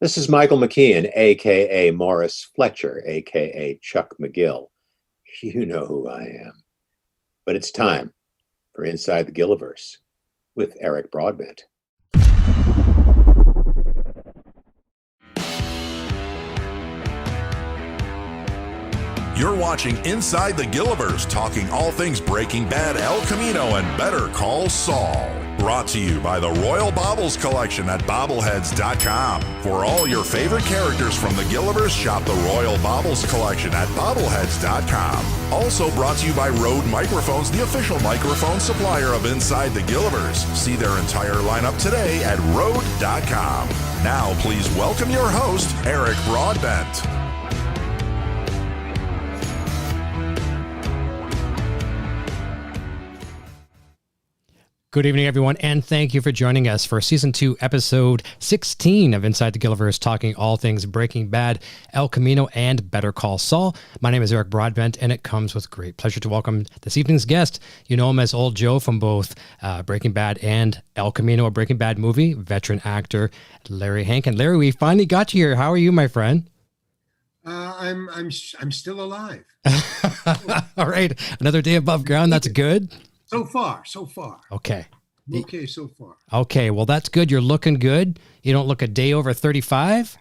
This is Michael McKeon, aka Morris Fletcher, aka Chuck McGill. You know who I am. But it's time for Inside the Gilliverse with Eric Broadbent. You're watching Inside the Gilliverse, talking all things Breaking Bad El Camino and Better Call Saul. Brought to you by the Royal Baubles Collection at bobbleheads.com. For all your favorite characters from the Gilliverse, shop the Royal Baubles Collection at bobbleheads.com. Also brought to you by Rode Microphones, the official microphone supplier of Inside the Gilliverse. See their entire lineup today at rode.com. Now please welcome your host, Eric Broadbent. Good evening, everyone, and thank you for joining us for Season 2, Episode 16 of Inside the Gilliverse, talking all things Breaking Bad, El Camino, and Better Call Saul. My name is Eric Broadbent, and it comes with great pleasure to welcome this evening's guest. You know him as Old Joe from both Breaking Bad and El Camino, a Breaking Bad movie, veteran actor Larry Hankin. Larry, we finally got you here. How are you, my friend? I'm still alive. All right, another day above ground. That's good. So far. Okay. Okay, so far. Okay, well, that's good. You're looking good. You don't look a day over 35.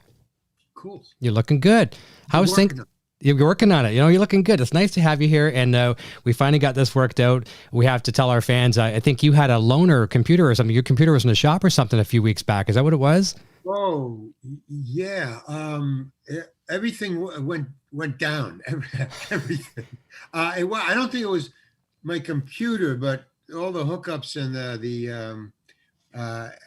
Cool. You're looking good. How's things? You're working on it. You know, you're looking good. It's nice to have you here, and we finally got this worked out. We have to tell our fans, I think you had a loaner computer or something. Your computer was in the shop or something a few weeks back. Is that what it was? Oh, yeah. Everything went down. Everything. I don't think it was my computer, but all the hookups and the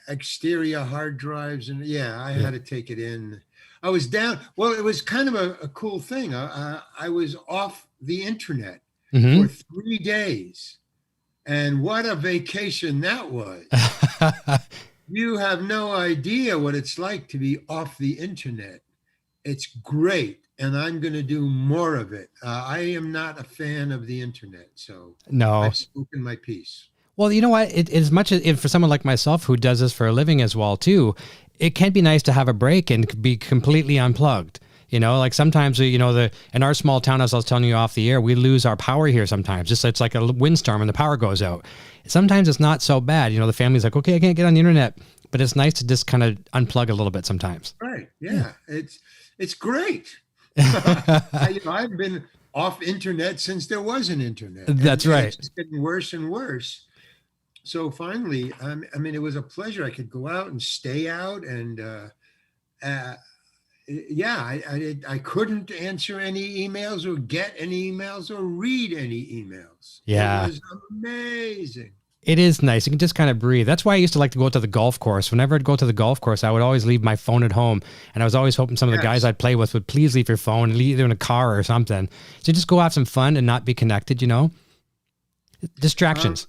exterior hard drives, and I had to take it in. I was down. Well, it was kind of a cool thing. I was off the internet for 3 days, and what a vacation that was. You have no idea what it's like to be off the internet. It's great. And I'm going to do more of it. I am not a fan of the internet, so no, I've spoken my piece. Well, you know what? As much as for someone like myself who does this for a living as well too, it can be nice to have a break and be completely unplugged. You know, like sometimes, in our small town, as I was telling you off the air, we lose our power here sometimes. It's like a windstorm and the power goes out. Sometimes it's not so bad. You know, the family's like, okay, I can't get on the internet, but it's nice to just kind of unplug a little bit sometimes. Right. Yeah. It's great. I've been off internet since there was an internet. That's right. It's getting worse and worse. So finally, it was a pleasure. I could go out and stay out, and I couldn't answer any emails or get any emails or read any emails. Yeah, it was amazing. It is nice. You can just kind of breathe. That's why I used to like to go to the golf course. Whenever I'd go to the golf course, I would always leave my phone at home. And I was always hoping some of the guys I'd play with would please leave your phone, either in a car or something. So just go have some fun and not be connected, Distractions.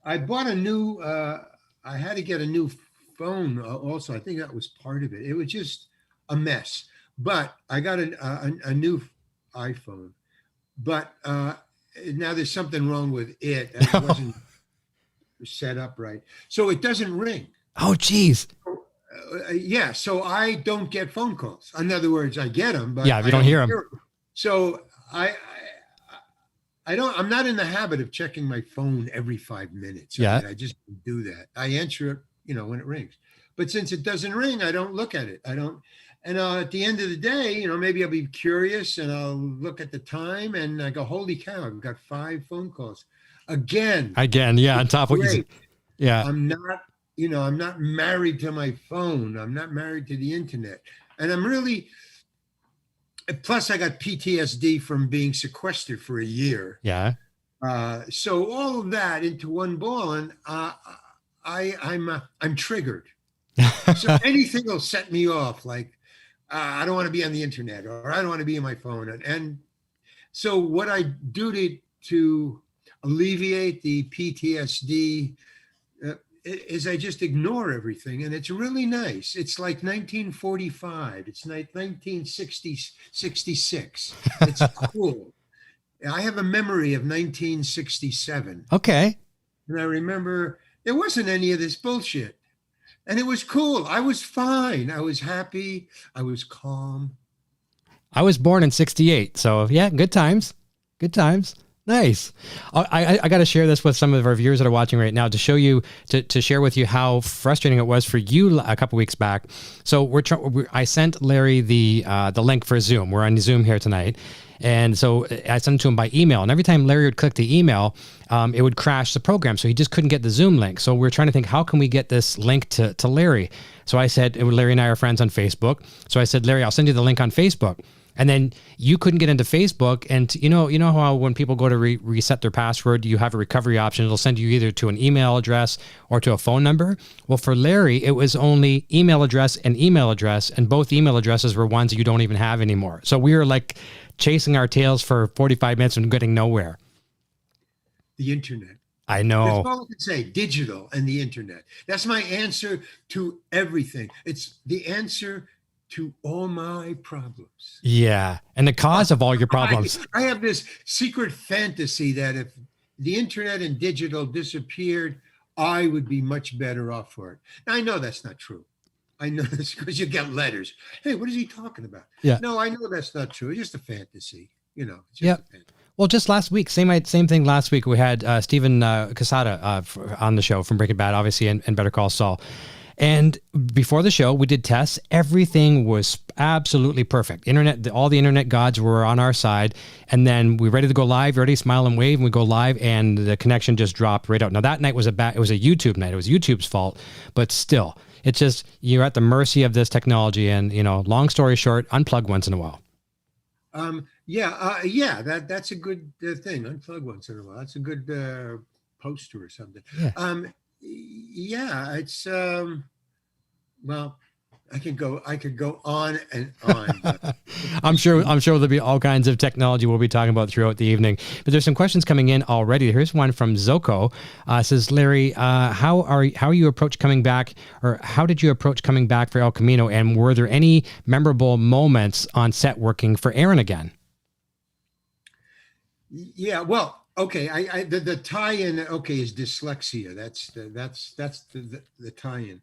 I bought a new, I had to get a new phone also. I think that was part of it. It was just a mess. But I got a new iPhone. But now there's something wrong with it. It wasn't set up right, so it doesn't ring. Oh geez. So I don't get phone calls. In other words, I get them, but if you don't hear them. So I'm not in the habit of checking my phone every 5 minutes. I just do that. I answer it when it rings, but since it doesn't ring, I don't look at it. I don't. And at the end of the day, maybe I'll be curious and I'll look at the time and I go, holy cow, I've got 5 phone calls. Again, yeah, on top of what you said. Yeah. I'm not married to my phone. I'm not married to the internet. And I'm really, plus I got PTSD from being sequestered for a year. Yeah. So all of that into one ball, and I'm triggered. So anything will set me off, like I don't want to be on the internet, or I don't want to be on my phone. And so what I do to alleviate the PTSD is I just ignore everything, and it's really nice. It's like 1945. It's like 1966. It's cool. I have a memory of 1967. Okay. And I remember there wasn't any of this bullshit. And it was cool. I was fine. I was happy. I was calm. I was born in 68. So yeah, good times. Good times. Nice. I got to share this with some of our viewers that are watching right now to show you, to share with you how frustrating it was for you a couple weeks back. So I sent Larry the link for Zoom. We're on Zoom here tonight. And so I sent it to him by email. And every time Larry would click the email, it would crash the program. So he just couldn't get the Zoom link. So we're trying to think, how can we get this link to Larry? So I said, Larry and I are friends on Facebook. So I said, Larry, I'll send you the link on Facebook. And then you couldn't get into Facebook. And you know how when people go to reset their password, you have a recovery option. It'll send you either to an email address or to a phone number. Well, for Larry, it was only email address. And both email addresses were ones that you don't even have anymore. So we were like chasing our tails for 45 minutes and getting nowhere. The internet. I know. That's all I can say, digital and the internet. That's my answer to everything. It's the answer to all my problems. Yeah. And the cause of all your problems. I have this secret fantasy that if the internet and digital disappeared, I would be much better off for it. Now, I know that's not true. I know this because you get letters. Hey, what is he talking about? Yeah. No, I know that's not true. It's just a fantasy, It's just yeah. a fantasy. Well, just last week, same thing last week. We had Stephen Casada on the show from Breaking Bad, obviously, and Better Call Saul. And before the show, we did tests. Everything was absolutely perfect. All the internet gods were on our side. And then we were ready to go live, ready to smile and wave, and we go live, and the connection just dropped right out. Now that night was it was a YouTube night. It was YouTube's fault, but still, it's just you're at the mercy of this technology. And long story short, unplug once in a while. That's a good thing. Unplug once in a while. That's a good poster or something. Yeah. It's well, I could go on and on. I'm sure there'll be all kinds of technology we'll be talking about throughout the evening. But there's some questions coming in already. Here's one from Zoko. Says, Larry, how you approach coming back, or how did you approach coming back for El Camino, and were there any memorable moments on set working for Aaron again? Yeah, well, okay. The tie-in, is dyslexia. That's the tie-in.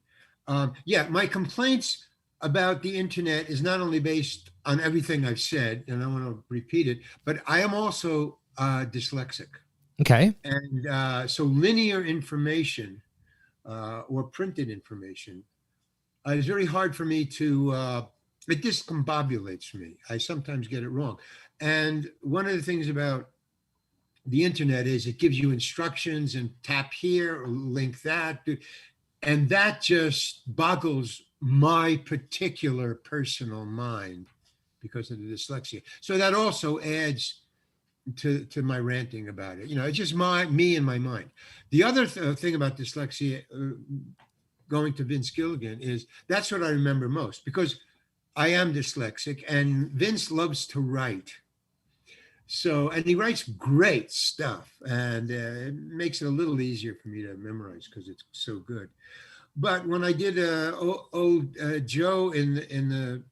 My complaints about the internet is not only based on everything I've said, and I want to repeat it, but I am also dyslexic. Okay. And so linear information or printed information is very hard for me to, it discombobulates me. I sometimes get it wrong. And one of the things about the internet is it gives you instructions and tap here or link that. And that just boggles my particular personal mind because of the dyslexia. So that also adds to my ranting about it. It's just me and my mind. The other thing about dyslexia, going to Vince Gilligan, is that's what I remember most, because I am dyslexic and Vince loves to write. So, and he writes great stuff, and it makes it a little easier for me to memorize because it's so good. But when I did old Joe in the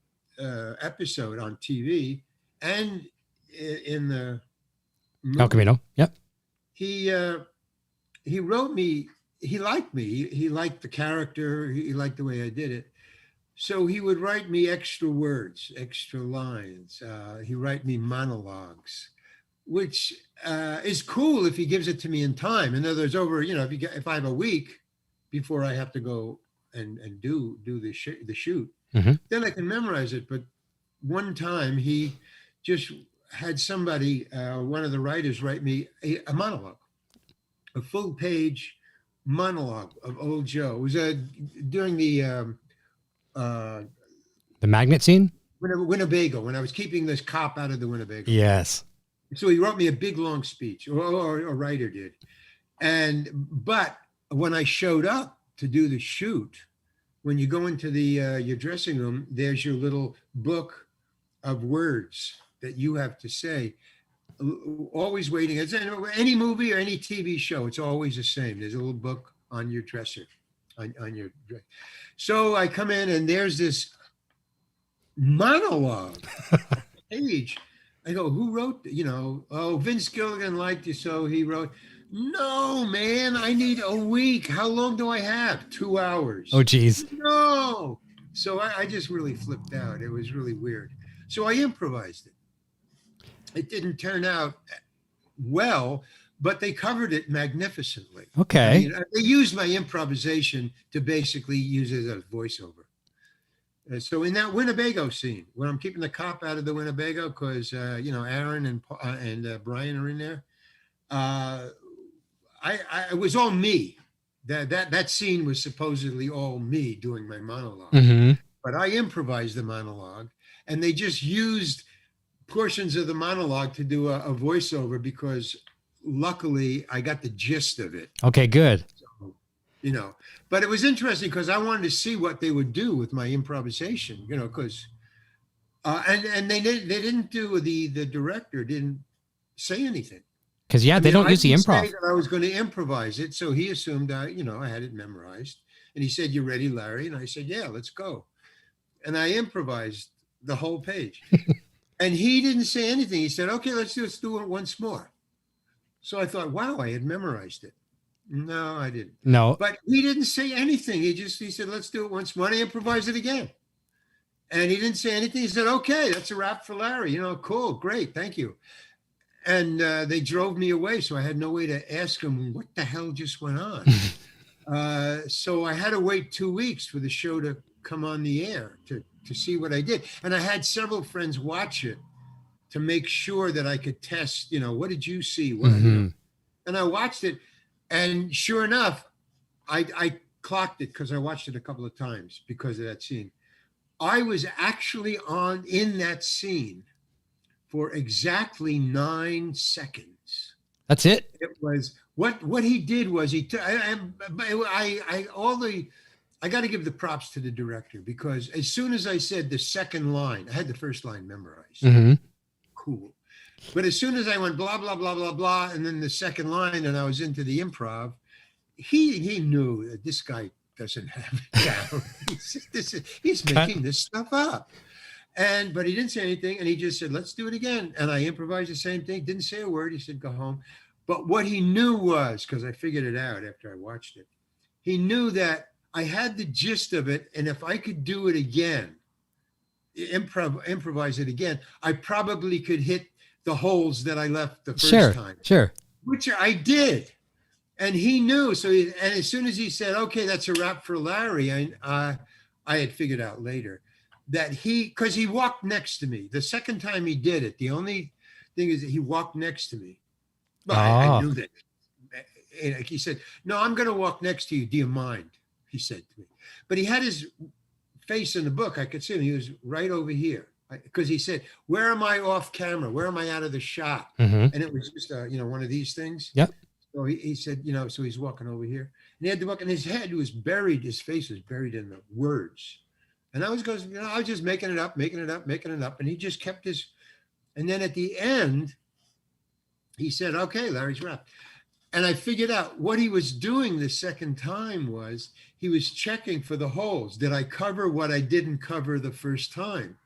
episode on TV and in the movie, El Camino, yep. He wrote me. He liked me. He liked the character. He liked the way I did it. So he would write me extra words, extra lines. He write me monologues, which is cool if he gives it to me in time. In other words, if I have a week before I have to go and do the shoot, mm-hmm. then I can memorize it. But one time he just had somebody, one of the writers, write me a monologue, a full page monologue of old Joe. It was during the magnet scene? Winnebago, when I was keeping this cop out of the Winnebago. Yes. So he wrote me a big, long speech, or a writer did. But when I showed up to do the shoot, when you go into your dressing room, there's your little book of words that you have to say. Always waiting. It's any movie or any TV show, it's always the same. There's a little book on your dresser, on your dress. So I come in and there's this monologue page. I go, who wrote, Vince Gilligan liked you, so he wrote. No, man, I need a week. How long do I have? 2 hours. Oh, geez. No. So I just really flipped out. It was really weird. So I improvised it. It didn't turn out well, but they covered it magnificently. Okay. I mean, they used my improvisation to basically use it as a voiceover. So in that Winnebago scene, when I'm keeping the cop out of the Winnebago, because Aaron and Brian are in there, it was all me. That scene was supposedly all me doing my monologue, Mm-hmm. but I improvised the monologue, and they just used portions of the monologue to do a voiceover because luckily I got the gist of it. Okay, good. So, but it was interesting because I wanted to see what they would do with my improvisation, because and they didn't do the director didn't say anything. Because they don't use the improv. Say that I was going to improvise it, so he assumed I had it memorized, and he said, "You ready, Larry?" And I said, "Yeah, let's go." And I improvised the whole page, and he didn't say anything. He said, "Okay, let's do it once more." So I thought, "Wow, I had memorized it." No, I didn't. No, but he didn't say anything. He said, "Let's do it once more." And I improvised it again, and he didn't say anything. He said, "Okay, that's a wrap for Larry. Cool, great, thank you." And they drove me away, so I had no way to ask him what the hell just went on. So I had to wait 2 weeks for the show to come on the air to see what I did. And I had several friends watch it to make sure that I could test, what did you see? What, mm-hmm. And I watched it, and sure enough, I clocked it because I watched it a couple of times because of that scene. I was actually in that scene for exactly 9 seconds. That's it. It was what he did was I got to give the props to the director, because as soon as I said the second line, I had the first line memorized. Mm-hmm. Cool. But as soon as I went blah, blah, blah, blah, blah, and then the second line, and I was into the improv, he knew that this guy doesn't have it down. He's making this stuff up. But he didn't say anything, and he just said, "Let's do it again." And I improvised the same thing, didn't say a word. He said, "Go home." But what he knew was, because I figured it out after I watched it, he knew that I had the gist of it, and if I could do it again, improvise it again, I probably could hit the holes that I left the first time. Sure. Which I did. And he knew. So, and as soon as he said, "Okay, that's a wrap for Larry," I had figured out later that because he walked next to me. The second time he did it, the only thing is that he walked next to me. But I knew that. And he said, "No, I'm going to walk next to you. Do you mind?" He said to me. But he had his face in the book. I could see him. He was right over here. Because he said, "Where am I off camera? Where am I out of the shot?" Mm-hmm. And it was just, one of these things. Yep. So he said, so he's walking over here. And he had the book, and his head was buried. His face was buried in the words. And I was going, I was just making it up. And he just kept his, and then at the end, he said, "Okay, Larry's wrapped." And I figured out what he was doing the second time was he was checking for the holes. Did I cover what I didn't cover the first time?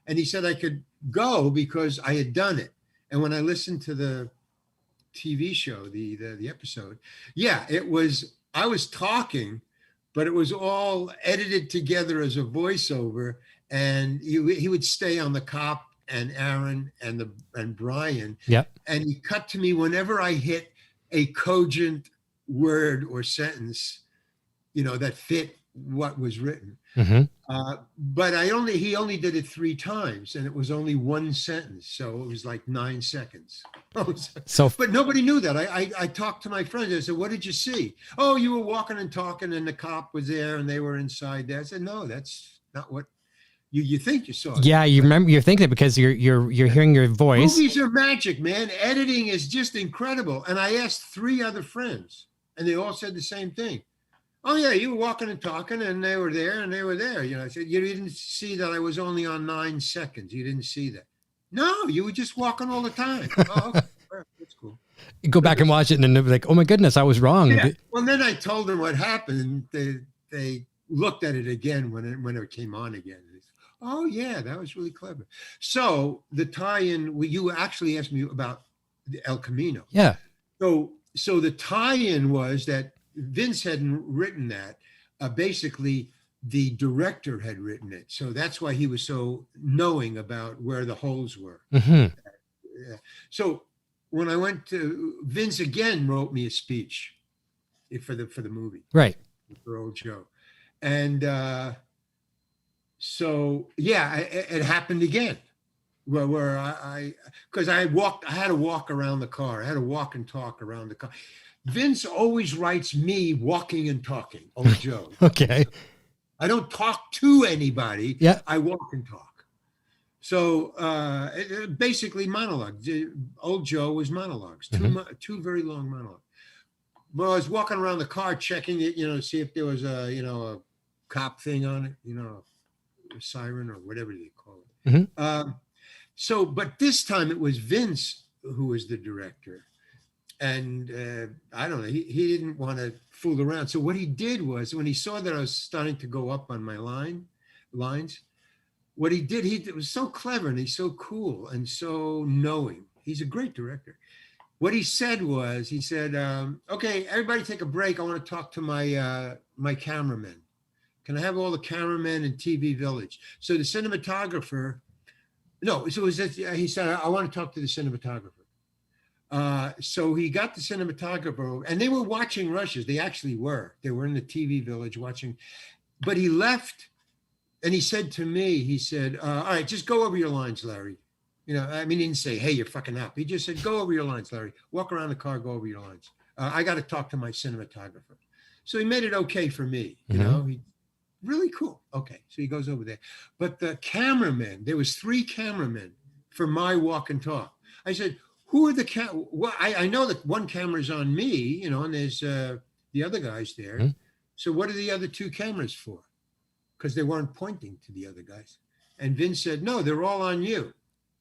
And he said I could go because I had done it. And when I listened to the TV show, the episode, I was talking, but it was all edited together as a voiceover, and he would stay on the cop and Aaron and Brian. Yep. And he cut to me whenever I hit a cogent word or sentence, that fit what was written. Mm-hmm. But he only did it 3 times, and it was only 1 sentence, so it was like 9 seconds. But nobody knew that. I talked to my friends. I said, "What did you see?" "Oh, you were walking and talking, and the cop was there, and they were inside there." I said, "No, that's not what you think you saw." Yeah, you remember. You're thinking it because you're hearing your voice. Movies are magic, man. Editing is just incredible. And I asked 3 other friends, and they all said the same thing. "Oh yeah, you were walking and talking, and they were there, and they were there." I said, "You didn't see that I was only on 9 seconds. You didn't see that." "No, you were just walking all the time." "Oh, okay. That's cool." You go back and watch it, and then they're like, "Oh my goodness, I was wrong." Yeah. Well, then I told them what happened, and they looked at it again when it came on again. They said, "Oh yeah, that was really clever." So the tie-in, you actually asked me about the El Camino. Yeah. So So the tie-in was that Vince hadn't written that. Basically, the director had written it. So that's why he was so knowing about where the holes were. Mm-hmm. So when I went to, Vince again wrote me a speech for the movie. Right. For Old Joe. And so, yeah, it happened again. Where because I had to walk around the car. I had to walk and talk around the car. Vince always writes me walking and talking, Old Joe. Okay. I don't talk to anybody. Yeah. I walk and talk. So basically monologues. Old Joe was monologues, two very long monologues. Well, I was walking around the car checking it, to see if there was a cop thing on it, a siren or whatever they call it. Mm-hmm. So, but this time it was Vince who was the director. And I don't know, he didn't want to fool around. So what he did was, when he saw that I was starting to go up on my lines, what he did, it was so clever and he's so cool and so knowing. He's a great director. What he said was, okay, everybody take a break. I want to talk to my cameraman. Can I have all the cameramen in TV Village? So the cinematographer, he said, I want to talk to the cinematographer. So he got the cinematographer, and they were watching rushes. They actually were. They were in the TV Village watching. But he left, and he said to me, all right, just go over your lines, Larry. He didn't say, hey, you're fucking up. He just said, go over your lines, Larry. Walk around the car, go over your lines. I got to talk to my cinematographer. So he made it okay for me, he really cool. Okay, so he goes over there. But the cameramen, there was 3 cameramen for my walk and talk. I said, who are the well, I know that one camera's on me, and there's the other guys there. Mm-hmm. So what are the other 2 cameras for? Because they weren't pointing to the other guys. And Vince said, no, they're all on you.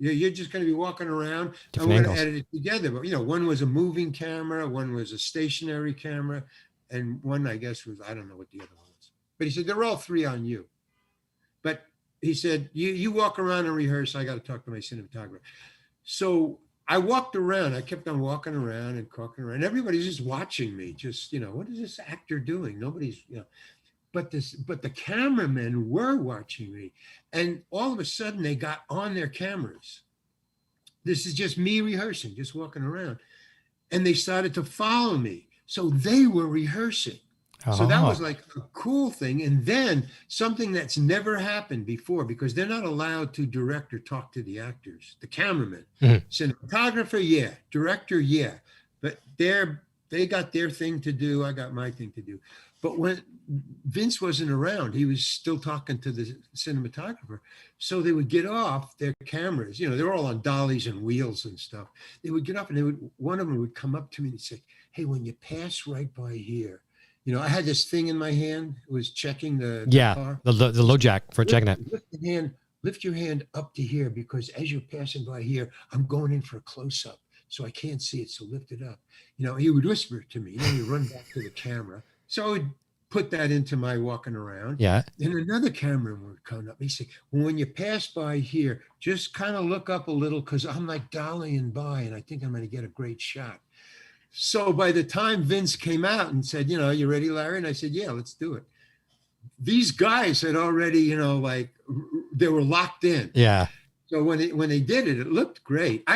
You're just going to be walking around. I'm going to edit it together. But, one was a moving camera, one was a stationary camera, and one, I guess, was, I don't know what the other one was. But he said, they're all 3 on you. But he said, you walk around and rehearse. I got to talk to my cinematographer. So I walked around. I kept on walking around and talking around. Everybody's just watching me. Just, what is this actor doing? Nobody's, But the cameramen were watching me. And all of a sudden they got on their cameras. This is just me rehearsing, just walking around. And they started to follow me. So they were rehearsing. So that was like a cool thing. And then something that's never happened before, because they're not allowed to direct or talk to the actors, the cameraman, cinematographer, yeah, director, yeah. But they got their thing to do. I got my thing to do. But when Vince wasn't around, he was still talking to the cinematographer. So they would get off their cameras. They're all on dollies and wheels and stuff. They would get up and one of them would come up to me and say, hey, when you pass right by here, I had this thing in my hand. It was checking the car. the low jack for checking it. Lift your hand up to here, because as you're passing by here, I'm going in for a close-up. So I can't see it. So lift it up. He would whisper it to me. He'd run back to the camera. So I would put that into my walking around. Yeah. And another cameraman would come up. He'd say, well, when you pass by here, just kind of look up a little, because I'm like dollying by and I think I'm going to get a great shot. So by the time Vince came out and said, you ready, Larry? And I said, yeah, let's do it. These guys had already, they were locked in. Yeah. So when they did it, it looked great.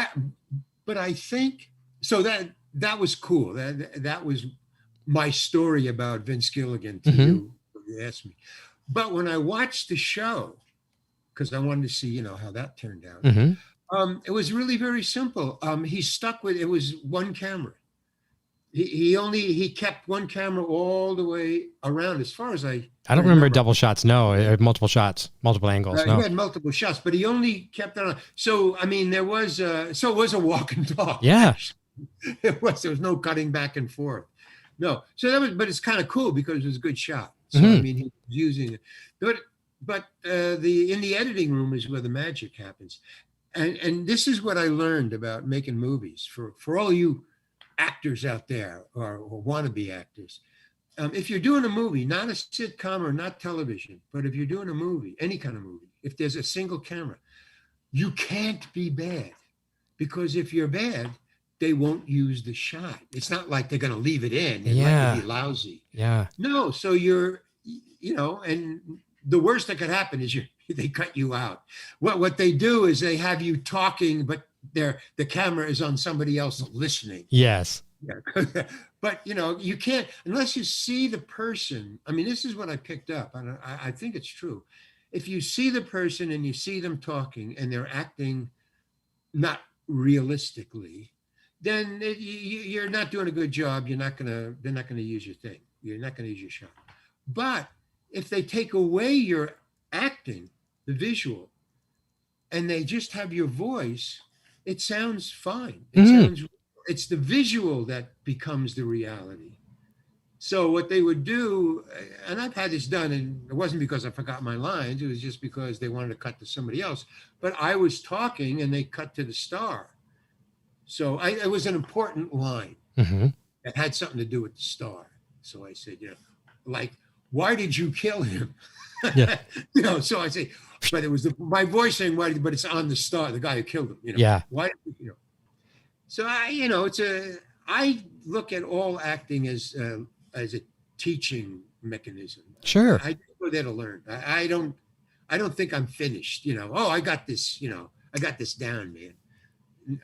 But I think, so that was cool. That was my story about Vince Gilligan to you asked me. But when I watched the show, because I wanted to see, how that turned out, it was really very simple. He stuck with, it was one camera. He kept one camera all the way around, as far as I don't remember double shots. No, multiple shots, multiple angles. No. He had multiple shots, but he only kept it on. So, there was, it was a walk and talk. Yeah. There was no cutting back and forth. No. So but it's kind of cool because it was a good shot. So, he was using it. But in the editing room is where the magic happens. And this is what I learned about making movies for all you actors out there or wannabe actors. If you're doing a movie, not a sitcom or not television, but if you're doing a movie, any kind of movie, if there's a single camera, you can't be bad, because if you're bad, they won't use the shot. It's not like they're going to leave it in and let you be lousy. Yeah. No. So you're, and the worst that could happen is they cut you out. What they do is they have you talking, but the camera is on somebody else listening. Yes. Yeah. But you can't, unless you see the person. I mean, this is what I picked up, and I think it's true. If you see the person and you see them talking and they're acting not realistically, then you're not doing a good job. They're not gonna use your thing. You're not gonna use your shot. But if they take away your acting, the visual, and they just have your voice, it sounds fine. It's the visual that becomes the reality. So what they would do, and I've had this done, and it wasn't because I forgot my lines, it was just because they wanted to cut to somebody else. But I was talking and they cut to the star. So it was an important line that had something to do with the star. So I said, like, why did you kill him? Yeah. So I say, but it was my voice saying, why, but it's on the star, the guy who killed him. Yeah. Why, So I look at all acting as a teaching mechanism. Sure. I go there to learn. I don't think I'm finished. I got this. I got this down, man.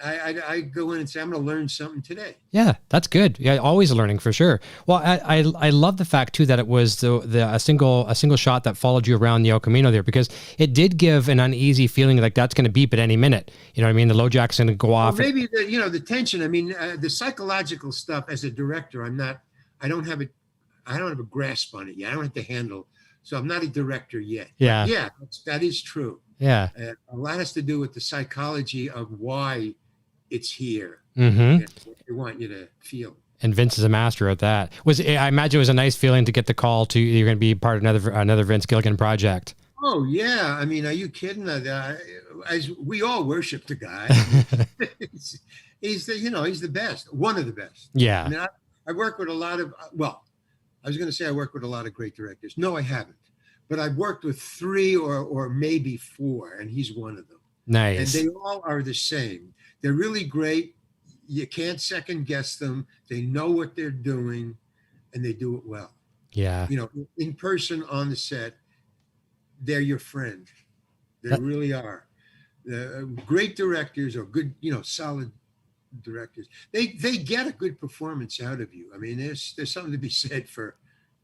I go in and say, I'm going to learn something today. Yeah, that's good. Yeah, always learning for sure. Well, I love the fact too that it was a single shot that followed you around the El Camino there, because it did give an uneasy feeling like that's going to beep at any minute. You know what I mean? The low jack's going to go off. Well, maybe the tension. I mean, the psychological stuff as a director, I don't have a grasp on it yet. I don't have to handle. So I'm not a director yet. Yeah. But yeah, that is true. Yeah. A lot has to do with the psychology of why it's here. Mm-hmm. What they want you to feel. And Vince is a master at that. I imagine it was a nice feeling to get the call to you're going to be part of another Vince Gilligan project. Oh yeah. I mean, are you kidding? As we all worship the guy. he's the best. One of the best. Yeah. I mean, I work with a lot of, I was going to say I work with a lot of great directors. No, I haven't. But I've worked with 3 or maybe 4, and he's one of them. Nice. And they all are the same. They're really great. You can't second guess them. They know what they're doing, and they do it well. Yeah. In person on the set, they're your friend. They really are. Great directors or good, solid directors. They get a good performance out of you. I mean, there's something to be said for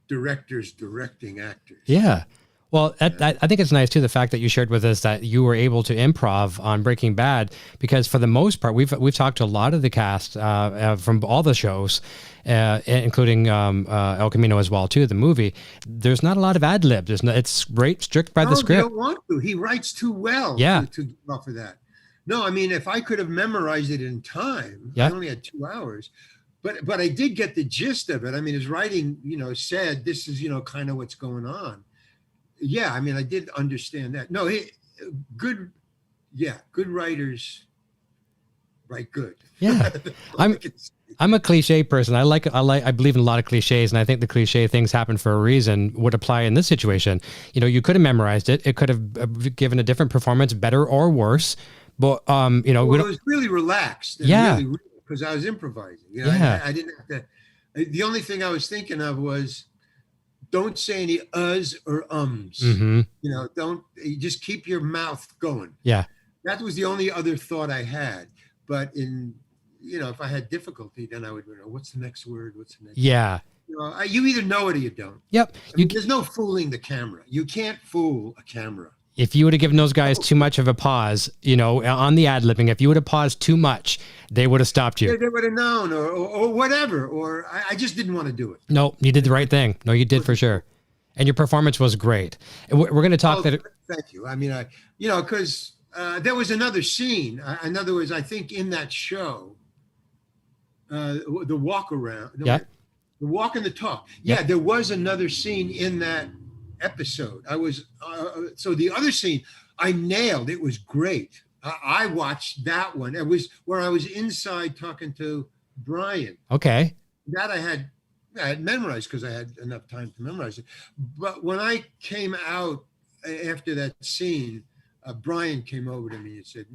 directors directing actors. Yeah. Well, I think it's nice too, the fact that you shared with us that you were able to improv on Breaking Bad, because for the most part, we've talked to a lot of the cast from all the shows, including El Camino as well too, the movie. There's not a lot of ad libs. It's right strict by the script. You don't want to. He writes too well. Yeah. To get off of that. No, I mean, if I could have memorized it in time, I only had 2 hours. But I did get the gist of it. I mean, his writing, said this is, kind of what's going on. Yeah, I mean, I did understand that. No, good writers write good. Yeah, I'm a cliche person. I believe in a lot of cliches, and I think the cliche things happen for a reason would apply in this situation. You could have memorized it. It could have given a different performance, better or worse. But it was really relaxed. Yeah. Really, because I was improvising. I didn't have to. The only thing I was thinking of was, don't say any uhs or ums. Mm-hmm. You just keep your mouth going. Yeah. That was the only other thought I had. But if I had difficulty, then I would, what's the next word? What's the next? Yeah. word? You either know it or you don't. Yep. There's no fooling the camera. You can't fool a camera. If you would have given those guys too much of a pause, on the ad-libbing, if you would have paused too much, they would have stopped you. They would have known or whatever, or I just didn't want to do it. No, you did the right thing. No, you did for sure. And your performance was great. We're going to talk that. Thank you. I mean, because there was another scene. In other words, I think in that show, the walk around, the walk and the talk. Yeah, there was another scene in that episode. I was so the other scene I nailed. It was great. I watched that one. It was where I was inside talking to Brian. Okay. That I had memorized because I had enough time to memorize it. But when I came out after that scene, Brian came over to me and said,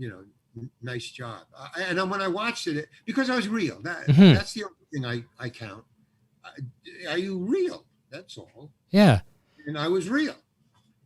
nice job. And then when I watched it, because I was real, Mhm. that's the only thing I count. Are you real? That's all. Yeah. And I was real.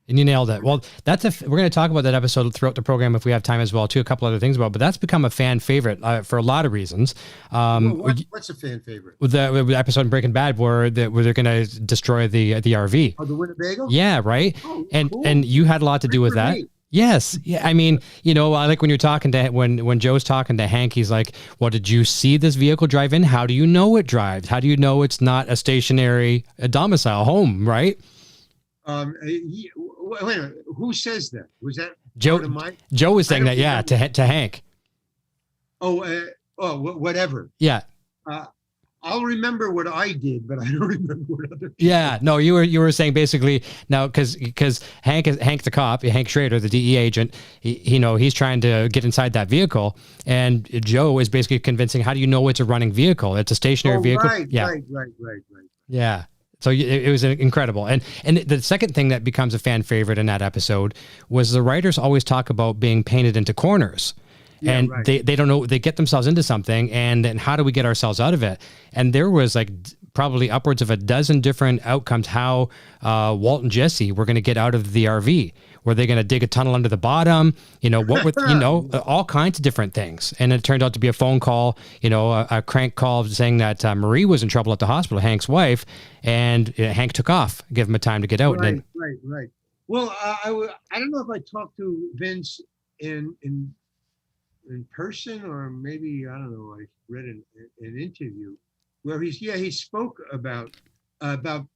And you nailed it. Well, we're going to talk about that episode throughout the program if we have time as well, too. A couple other things about, but that's become a fan favorite for a lot of reasons. What's a fan favorite? With the episode in Breaking Bad where they're going to destroy the RV. Oh, the Winnebago? Yeah, right. Oh, and cool. and you had a lot to do with that. Me. Yes. Yeah. I mean, I like when you're talking to when Joe's talking to Hank, he's like, well, did you see this vehicle drive in? How do you know it drives? How do you know it's not a stationary domicile home, right? Wait a minute. Who says that? Was that Joe? Joe was saying that, yeah, to Hank. Whatever. Yeah. I'll remember what I did, but I don't remember what other people. Yeah, no, you were saying basically now because Hank the cop, Hank Schrader, the DEA agent, he's trying to get inside that vehicle, and Joe is basically convincing, how do you know it's a running vehicle? It's a stationary vehicle. Right. Yeah. So it was incredible. And the second thing that becomes a fan favorite in that episode was the writers always talk about being painted into corners. Yeah, and right. they don't know, they get themselves into something, and then how do we get ourselves out of it? And there was like probably upwards of a dozen different outcomes how Walt and Jesse were going to get out of the RV. Were they going to dig a tunnel under the bottom? What were, all kinds of different things. And it turned out to be a phone call, a crank call saying that Marie was in trouble at the hospital, Hank's wife, and Hank took off, give him a time to get out. Right. Well, I don't know if I talked to Vince in person, or maybe, I don't know, I read an interview where he spoke about, and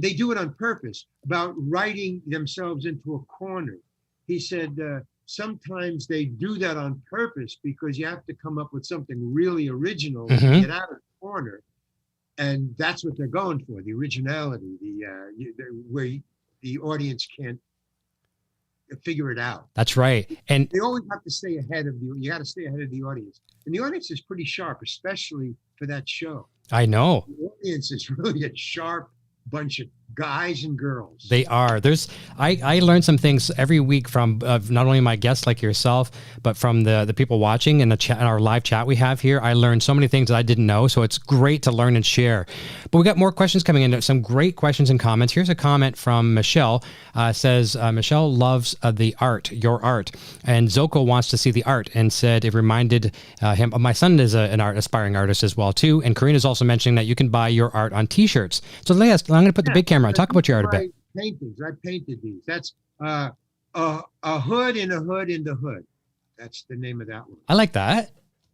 they do it on purpose, about writing themselves into a corner. He said, sometimes they do that on purpose because you have to come up with something really original to get out of the corner. And that's what they're going for, the originality, where the audience can't figure it out. That's right. And they always have to stay ahead of you got to stay ahead of the audience. And the audience is pretty sharp, especially for that show. I know. The audience is really a sharp bunch of guys and girls. They are. I learned some things every week from not only my guests like yourself, but from the people watching and our live chat we have here. I learned so many things that I didn't know, so it's great to learn and share. But we got more questions coming in. Some great questions and comments. Here's a comment from Michelle. Says Michelle loves the art, your art, and Zoko wants to see the art, and said it reminded him. My son is an aspiring artist as well too, and Karina's also mentioning that you can buy your art on T-shirts. So I'm going to put the big camera on. Talk about your art a bit. Paintings. I painted these. That's a hood in a hood in the hood. That's the name of that one. I like that.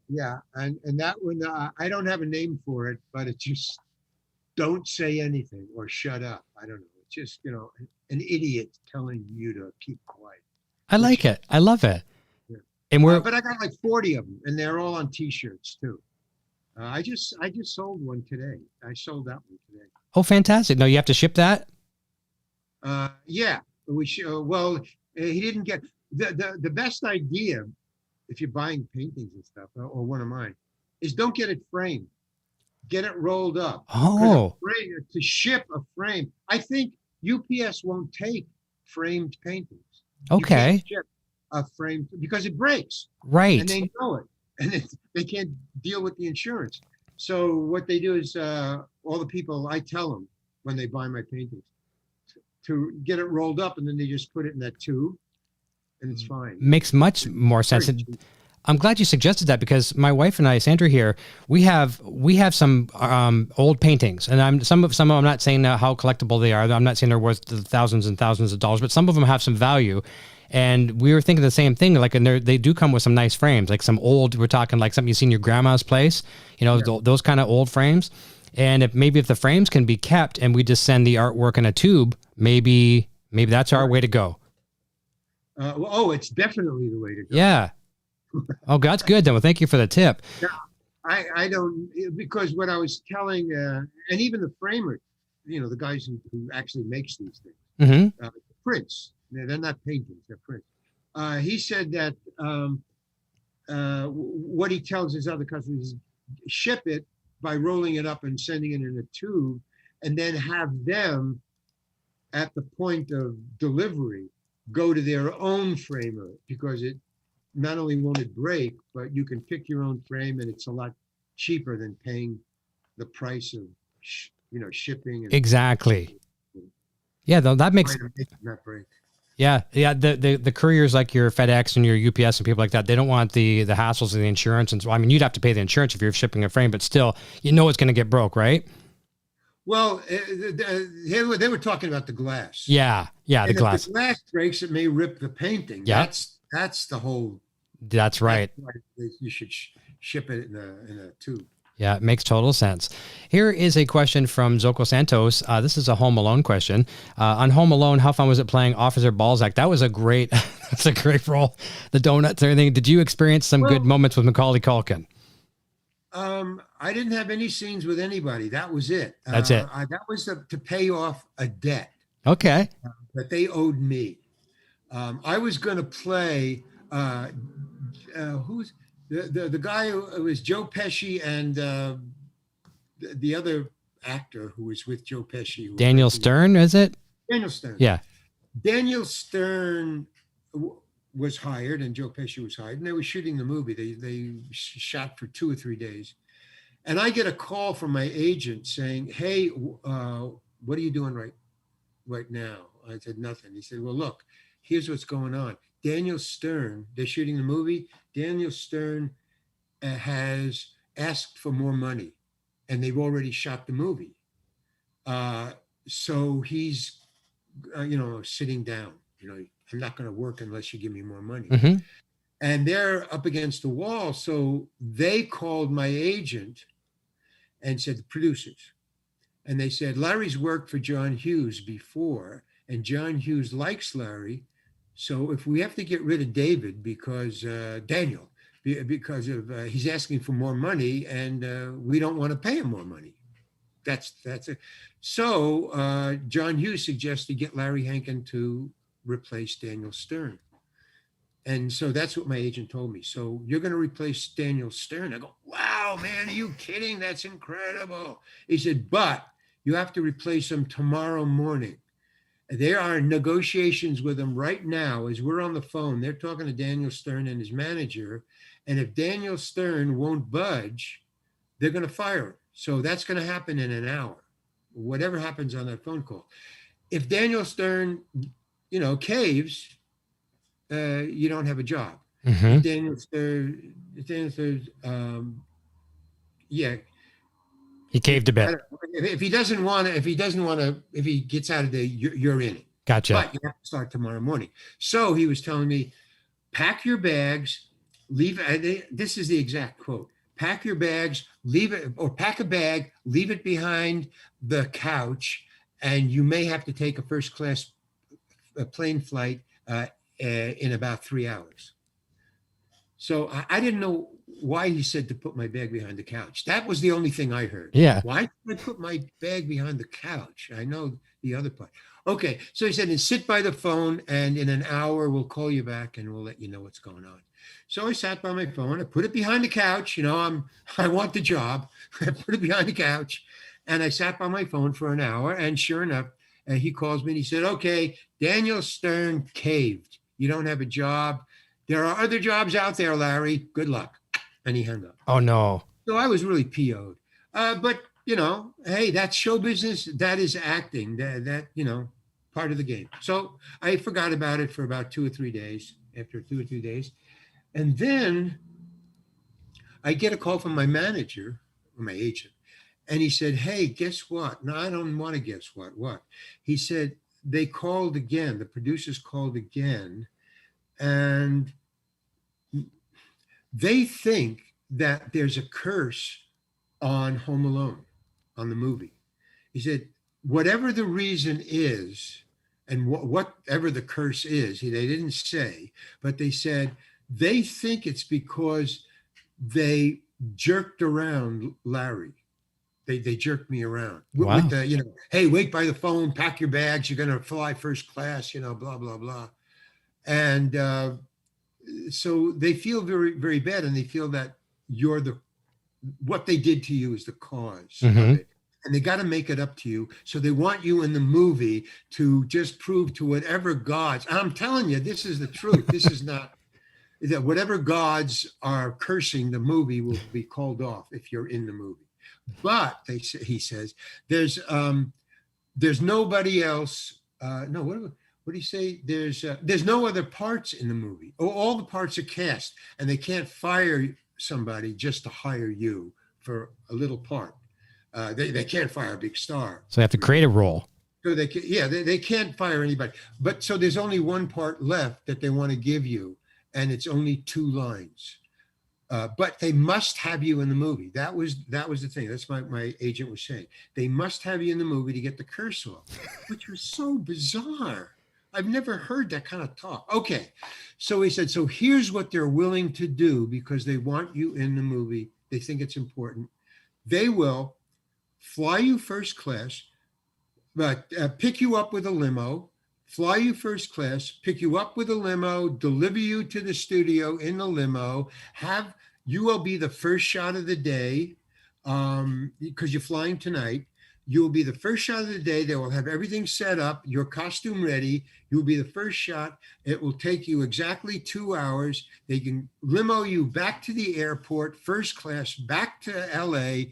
Yeah, and that one, I don't have a name for it, but it's just don't say anything or shut up. I don't know. It's just, an idiot telling you to keep quiet. I like it. I love it. Yeah. And but I got like 40 of them, and they're all on T-shirts too. I just sold one today. I sold that one today. Oh, fantastic. No, you have to ship that? Yeah. Well, he didn't get the best idea if you're buying paintings and stuff, or one of mine, is don't get it framed. Get it rolled up. Oh. To ship a frame. I think UPS won't take framed paintings. Okay. You can't ship a frame because it breaks. Right. And they know it. And they can't deal with the insurance. So what they do is all the people, I tell them when they buy my paintings to get it rolled up, and then they just put it in that tube, and it's fine. Makes much more sense. I'm glad you suggested that, because my wife and I, Sandra here, we have some old paintings, and some of them, I'm not saying how collectible they are. I'm not saying they're worth thousands and thousands of dollars, but some of them have some value. And we were thinking the same thing, like, and they do come with some nice frames, like some old, we're talking like something you see in your grandma's place, those kind of old frames. And if the frames can be kept and we just send the artwork in a tube, maybe that's our way to go. It's definitely the way to go. Yeah. Oh, that's good then. Well, thank you for the tip. Yeah, I don't, because what I was telling, and even the framer, the guys who actually makes these things, prints. They're not paintings, they're prints. He said that what he tells his other customers is ship it by rolling it up and sending it in a tube, and then have them at the point of delivery go to their own framer, because not only won't it break, but you can pick your own frame, and it's a lot cheaper than paying the price of shipping and Exactly. Yeah, though that makes not break. Yeah. The couriers like your FedEx and your UPS and people like that, they don't want the hassles of the insurance. And so, I mean, you'd have to pay the insurance if you're shipping a frame, but still, it's going to get broke, right? Well, they were talking about the glass. Yeah, the glass. If the glass breaks, it may rip the painting. Yeah. That's the whole. That's right. You should ship it in a tube. Yeah, it makes total sense. Here is a question from Zoko Santos. This is a Home Alone question. On Home Alone, how fun was it playing Officer Balzac? That was that's a great role. The donuts and everything. Did you experience some good moments with Macaulay Culkin? I didn't have any scenes with anybody. That was it. That's it. That was to pay off a debt. Okay. That they owed me. I was going to play, who's the guy who was Joe Pesci and the other actor who was with Joe Pesci. Daniel Stern, is it? Daniel Stern. Yeah. Daniel Stern was hired and Joe Pesci was hired, and they were shooting the movie. They shot for 2 or 3 days. And I get a call from my agent saying, hey, what are you doing right now? I said, nothing. He said, well, look, here's what's going on. Daniel Stern, they're shooting the movie. Daniel Stern has asked for more money, and they've already shot the movie. So he's, sitting down. I'm not going to work unless you give me more money. Mm-hmm. And they're up against the wall. So they called my agent and said, the producers. And they said, Larry's worked for John Hughes before, and John Hughes likes Larry. So if we have to get rid of David because Daniel, because of he's asking for more money, and we don't want to pay him more money. That's it. So John Hughes suggested get Larry Hankin to replace Daniel Stern. And so that's what my agent told me. So you're going to replace Daniel Stern. I go, wow, man, are you kidding? That's incredible. He said, but you have to replace him tomorrow morning. There are negotiations with him right now as we're on the phone. They're talking to Daniel Stern and his manager. And if Daniel Stern won't budge, they're going to fire him. So that's going to happen in an hour, whatever happens on that phone call. If Daniel Stern, caves, you don't have a job. Mm-hmm. Daniel Stern, he caved a bit. If he doesn't want to, if he gets out of there, you're in it. Gotcha. But you have to start tomorrow morning. So he was telling me, pack your bags, leave. This is the exact quote. Pack your bags, leave it, or pack a bag, leave it behind the couch, and you may have to take a first-class plane flight in about 3 hours. So I didn't know why he said to put my bag behind the couch. That was the only thing I heard. Yeah. Why did I put my bag behind the couch? I know the other part. Okay. So he said, and sit by the phone, and in an hour, we'll call you back and we'll let you know what's going on. So I sat by my phone. I put it behind the couch. I want the job. I put it behind the couch, and I sat by my phone for an hour. And sure enough, he calls me and he said, okay, Daniel Stern caved. You don't have a job. There are other jobs out there, Larry. Good luck. And he hung up. Oh, no. So I was really PO'd. But, hey, that's show business. That is acting. That part of the game. So I forgot about it for about 2 or 3 days, after 2 or 3 days. And then I get a call from my manager, or my agent, and he said, hey, guess what? No, I don't want to guess what. What? He said, they called again. The producers called again, and they think that there's a curse on Home Alone, on the movie. He said, whatever the reason is, and whatever the curse is, they didn't say, but they said, they think it's because they jerked around Larry. They jerked me around. Wow. With the, hey, wait by the phone, pack your bags, you're going to fly first class, blah, blah, blah. And so they feel very, very bad, and they feel that what they did to you is the cause of it. And they got to make it up to you. So they want you in the movie to just prove to whatever gods. I'm telling you, this is the truth. This is not. that whatever gods are cursing the movie will be called off if you're in the movie. But he says there's nobody else. No, what do you say? There's no other parts in the movie. All the parts are cast, and they can't fire somebody just to hire you for a little part. They can't fire a big star. So they have to create a role. So they can't fire anybody. But so there's only one part left that they want to give you, and it's only 2 lines. But they must have you in the movie. That was the thing. That's my agent was saying. They must have you in the movie to get the curse off, which was so bizarre. I've never heard that kind of talk. Okay. So he said, so here's what they're willing to do because they want you in the movie. They think it's important. They will fly you first class, but pick you up with a limo, fly you first class, pick you up with a limo, deliver you to the studio in the limo, you will be the first shot of the day because you're flying tonight. You will be the first shot of the day. They will have everything set up, your costume ready. You'll be the first shot. It will take you exactly 2 hours. They can limo you back to the airport, first class, back to LA,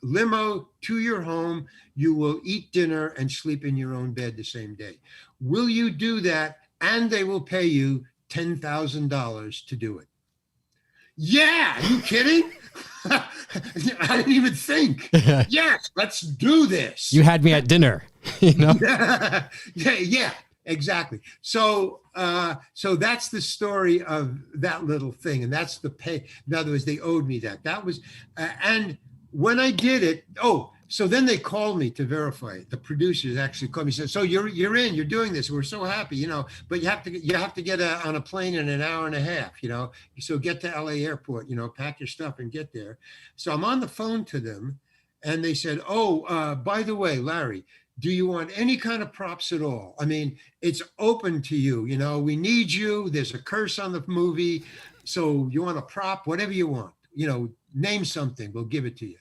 limo to your home. You will eat dinner and sleep in your own bed the same day. Will you do that? And they will pay you $10,000 to do it. Yeah, are you kidding? I didn't even think. Yes, let's do this. You had me at dinner, you know? yeah, exactly. So that's the story of that little thing. And that's the pay. In other words, they owed me that. That was, and when I did it, so then they called me to verify it. The producers actually called me and said, so you're in, you're doing this. We're so happy, but you have to get on a plane in an hour and a half, so get to LA airport, pack your stuff and get there. So I'm on the phone to them and they said, by the way, Larry, do you want any kind of props at all? I mean, it's open to you, we need you. There's a curse on the movie. So you want a prop, whatever you want, name something, we'll give it to you.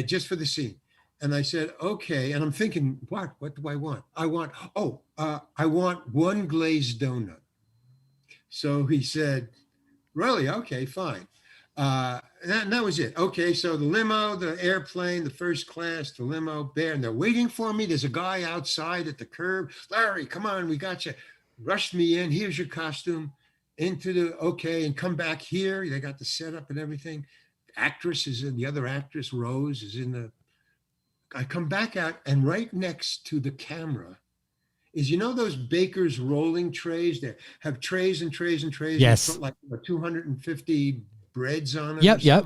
Just for the scene. And I said, okay. And I'm thinking, what do I want? I want 1 glazed donut. So he said, really? Okay, fine. And that was it. Okay, so the limo, the airplane, the first class, the limo there, and they're waiting for me. There's a guy outside at the curb. Larry, come on, we got you. Rushed me in. Here's your costume. And come back here. They got the setup and everything. The other actress, Rose, is in I come back out, and right next to the camera is, those baker's rolling trays that have trays and trays and trays. Yes. Put like 250 breads on it. Yep.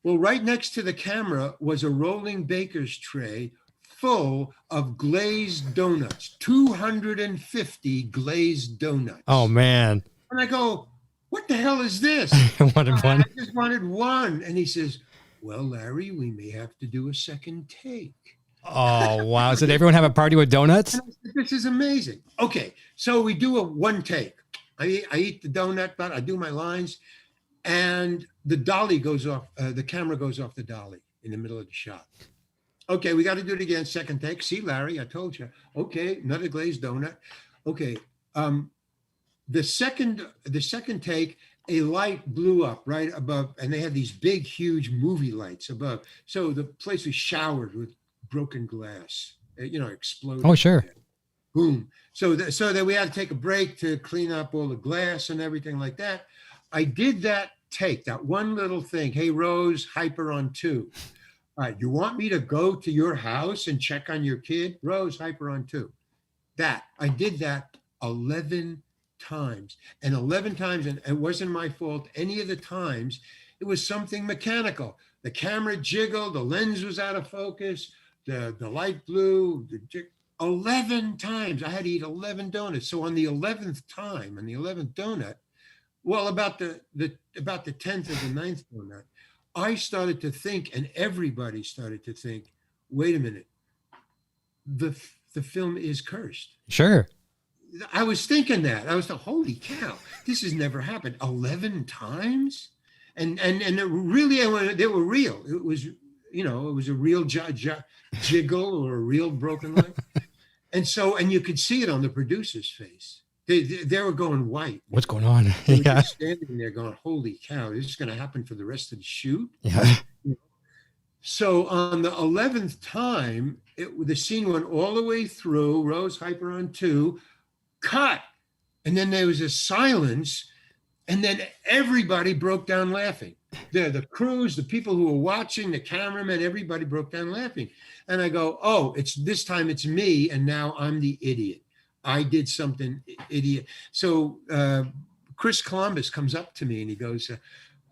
Well, right next to the camera was a rolling baker's tray full of glazed donuts, 250 glazed donuts. Oh, man. And I go, what the hell is this? I wanted one. I just wanted one. And he says, well, Larry, we may have to do a second take. Oh, wow. So did everyone have a party with donuts? And I said, this is amazing. Okay, so we do a 1 take. I eat the donut, but I do my lines. And the dolly goes off. The camera goes off the dolly in the middle of the shot. Okay, we got to do it again. Second take. See, Larry, I told you. Okay, another glazed donut. Okay. The second take, a light blew up right above, and they had these big, huge movie lights above. So the place was showered with broken glass, exploded. Oh, sure. Boom. So that we had to take a break to clean up all the glass and everything like that. I did that take, that one little thing. Hey, Rose, hyper on 2. All right, you want me to go to your house and check on your kid? Rose, hyper on 2. I did that 11 times, and 11 times, and it wasn't my fault any of the times. It was something mechanical. The camera jiggled, the lens was out of focus, the light blew, 11 times. I had to eat 11 donuts. So on the 11th time, on the 11th donut, well, about the 10th or the 9th donut, I started to think, and everybody started to think, wait a minute, the film is cursed. Sure. I was thinking that. I was like, holy cow, this has never happened 11 times. And it really, they were real. It was, it was a real jiggle or a real broken light. And you could see it on the producer's face. They were going white. What's going on? They were Yeah. just standing there going, holy cow, this is going to happen for the rest of the shoot. Yeah. So on the 11th time, the scene went all the way through, Rose Hyper on 2, cut. And then there was a silence. And then everybody broke down laughing. The crews, the people who were watching, the cameramen, everybody broke down laughing. And I go, oh, this time it's me. And now I'm the idiot. I did something idiot. So Chris Columbus comes up to me and he goes,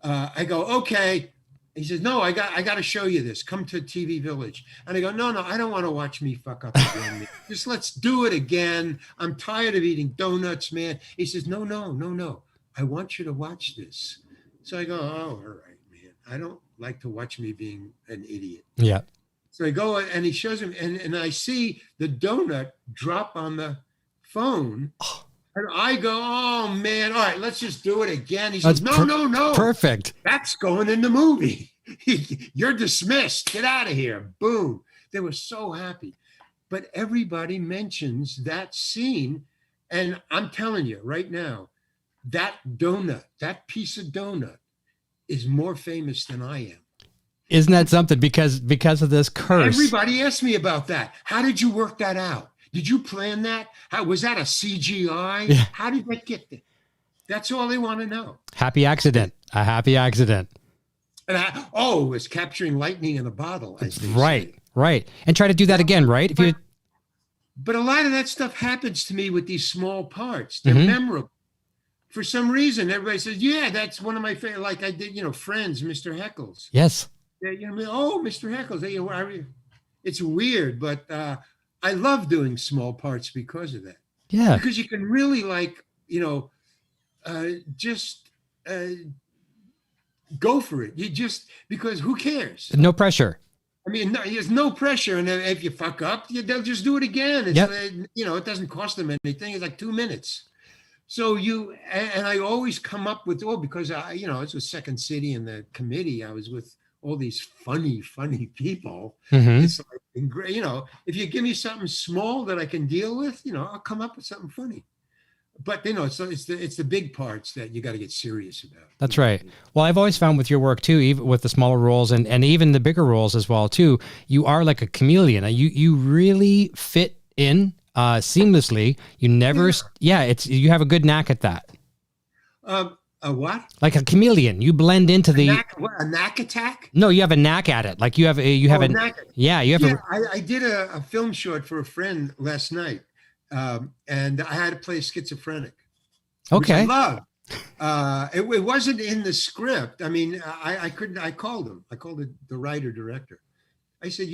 I go, okay. He says, no, I got to show you this. Come to TV Village. And I go, no, I don't want to watch me fuck up again. Just let's do it again. I'm tired of eating donuts, man. He says, no. I want you to watch this. So I go, oh, all right, man. I don't like to watch me being an idiot. Yeah. So I go and he shows him and I see the donut drop on the phone. And I go, oh, man, all right, let's just do it again. He says, no. Perfect. That's going in the movie. You're dismissed. Get out of here. Boom. They were so happy. But everybody mentions that scene. And I'm telling you right now, that donut, that piece of donut is more famous than I am. Isn't that something? Because of this curse. Everybody asked me about that. How did you work that out? Did you plan that? How was that a CGI? Yeah. How did that get there? That's all they want to know. Happy accident. A happy accident. And it was capturing lightning in a bottle. As they Right. say. Right. And try to do that again, right? But a lot of that stuff happens to me with these small parts. They're Mhm. memorable. For some reason, everybody says, yeah, that's one of my favorite. Like I did, Friends, Mr. Heckles. Yes. Yeah, Mr. Heckles. It's weird, but I love doing small parts because of that. Yeah. Because you can really go for it. Because who cares? No pressure. I mean, there's no pressure. And if you fuck up, they'll just do it again. It doesn't cost them anything. It's like 2 minutes. So and I always come up with, because I was with Second City and the committee, I was with all these funny people. Mhm. It's like, if you give me something small that I can deal with, I'll come up with something funny. But it's the big parts that you got to get serious about. That's right. Well, I've always found with your work too, even with the smaller roles and even the bigger roles as well too, you are like a chameleon. You really fit in seamlessly. You never, you have a good knack at that. A what? Like a chameleon. You blend into a knack attack? No, you have a knack at it. Like you have a knack. Yeah, you have I did a film short for a friend last night. And I had to play schizophrenic. Okay. Which I love. It wasn't in the script. I mean, I couldn't. I called him. I called the writer director. I said,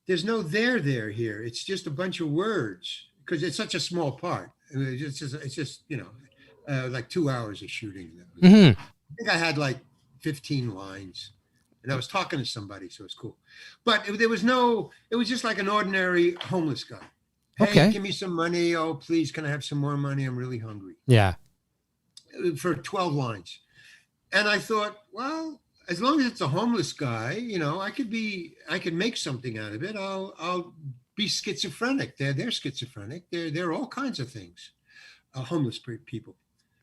there's no there here. It's just a bunch of words because it's such a small part. It's just like 2 hours of shooting. Mm-hmm. I think I had like 15 lines, and I was talking to somebody, so it's cool. But it was just like an ordinary homeless guy. Hey, okay. Give me some money. Oh, please, can I have some more money? I'm really hungry. Yeah. For 12 lines. And I thought, well, as long as it's a homeless guy, I could make something out of it. I'll be schizophrenic. They're schizophrenic. They're all kinds of things, homeless people.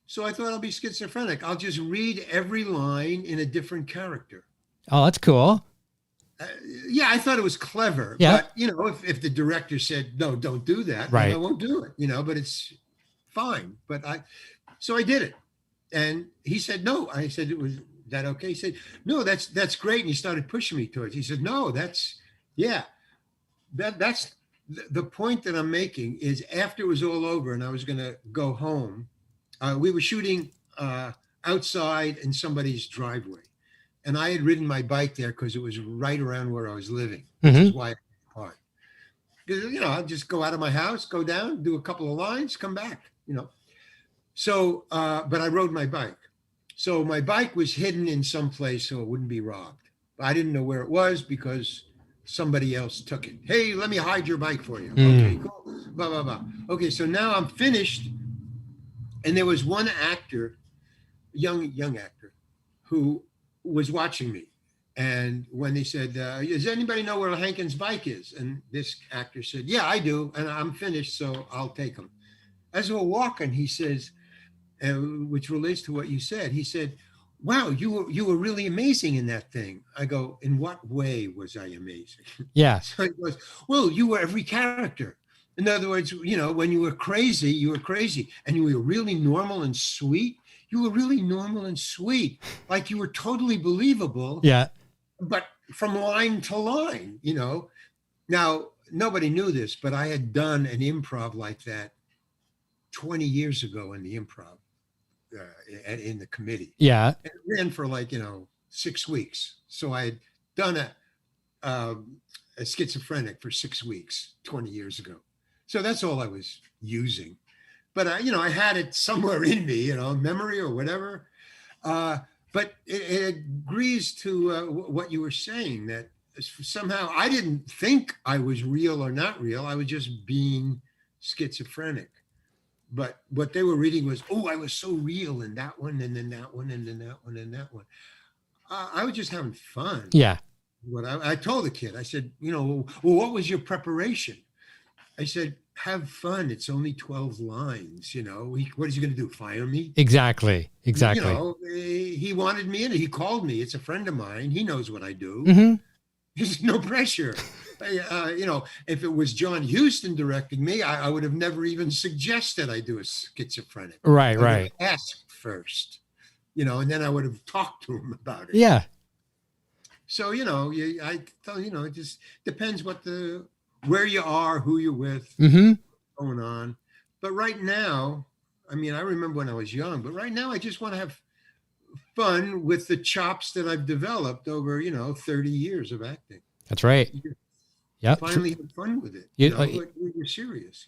So I thought I'll be schizophrenic. I'll just read every line in a different character. Oh, that's cool. I thought it was clever. Yeah. But, if the director said, no, don't do that, right. I won't do it, but it's fine. So I did it. And he said, no. I said, was that okay? He said, no, that's great. And he started pushing me towards it. He said, no, that's the point that I'm making is after it was all over and I was going to go home, we were shooting outside in somebody's driveway. And I had ridden my bike there because it was right around where I was living, which is why I parked. Because, I'd just go out of my house, go down, do a couple of lines, come back, So, but I rode my bike. So my bike was hidden in some place so it wouldn't be robbed. I didn't know where it was because somebody else took it. Hey, let me hide your bike for you. Okay, cool. Blah, blah, blah. Okay, so now I'm finished. And there was one actor, young actor, who was watching me. And when they said, does anybody know where Hankin's bike is? And this actor said, yeah, I do. And I'm finished, so I'll take him. as we're walking, he says, which relates to what you said, he said, wow, you were really amazing in that thing. I go, in what way was I amazing? Yeah. So he goes, well, you were every character. In other words, when you were crazy, you were crazy. And you were really normal and sweet. You were really normal and sweet. Like you were totally believable. Yeah. But from line to line, Now, nobody knew this, but I had done an improv like that 20 years ago in the improv, in the committee. Yeah. And it ran for 6 weeks. So I had done a schizophrenic for 6 weeks 20 years ago. So that's all I was using. But I had it somewhere in me, memory or whatever. But it agrees to what you were saying, that somehow I didn't think I was real or not real. I was just being schizophrenic. But what they were reading was, oh, I was so real in that one, and then that one, and then that one, and that one. I was just having fun. Yeah. What I told the kid, I said, well, what was your preparation? I said, have fun. It's only 12 lines. What is he going to do? Fire me? Exactly. He wanted me in it. He called me. It's a friend of mine. He knows what I do. Mm-hmm. There's no pressure. If it was John Huston directing me, I would have never even suggested I do a schizophrenic. Right. I would have asked first, and then I would have talked to him about it. Yeah. So, I tell it just depends where you are, who you're with, going on. But right now, I remember when I was young, but right now I just want to have fun with the chops that I've developed over, 30 years of acting. That's right. Yeah. Finally have fun with it. You're serious,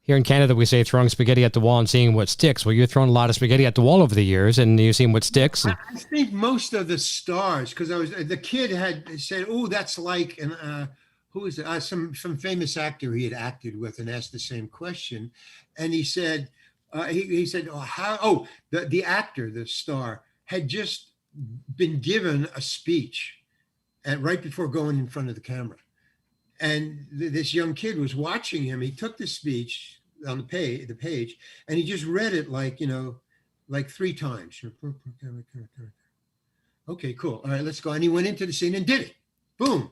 Here in Canada, we say throwing spaghetti at the wall and seeing what sticks. Well, you're throwing a lot of spaghetti at the wall over the years, and you're seeing what sticks. I think most of the stars, because the kid had said, oh, that's like, and who is it? Some famous actor he had acted with and asked the same question. And he said, the actor, the star, had just been given a speech right before going in front of the camera. And this young kid was watching him. He took the speech on the page, and he just read it like 3 times. Okay, cool. All right, let's go. And he went into the scene and did it. Boom.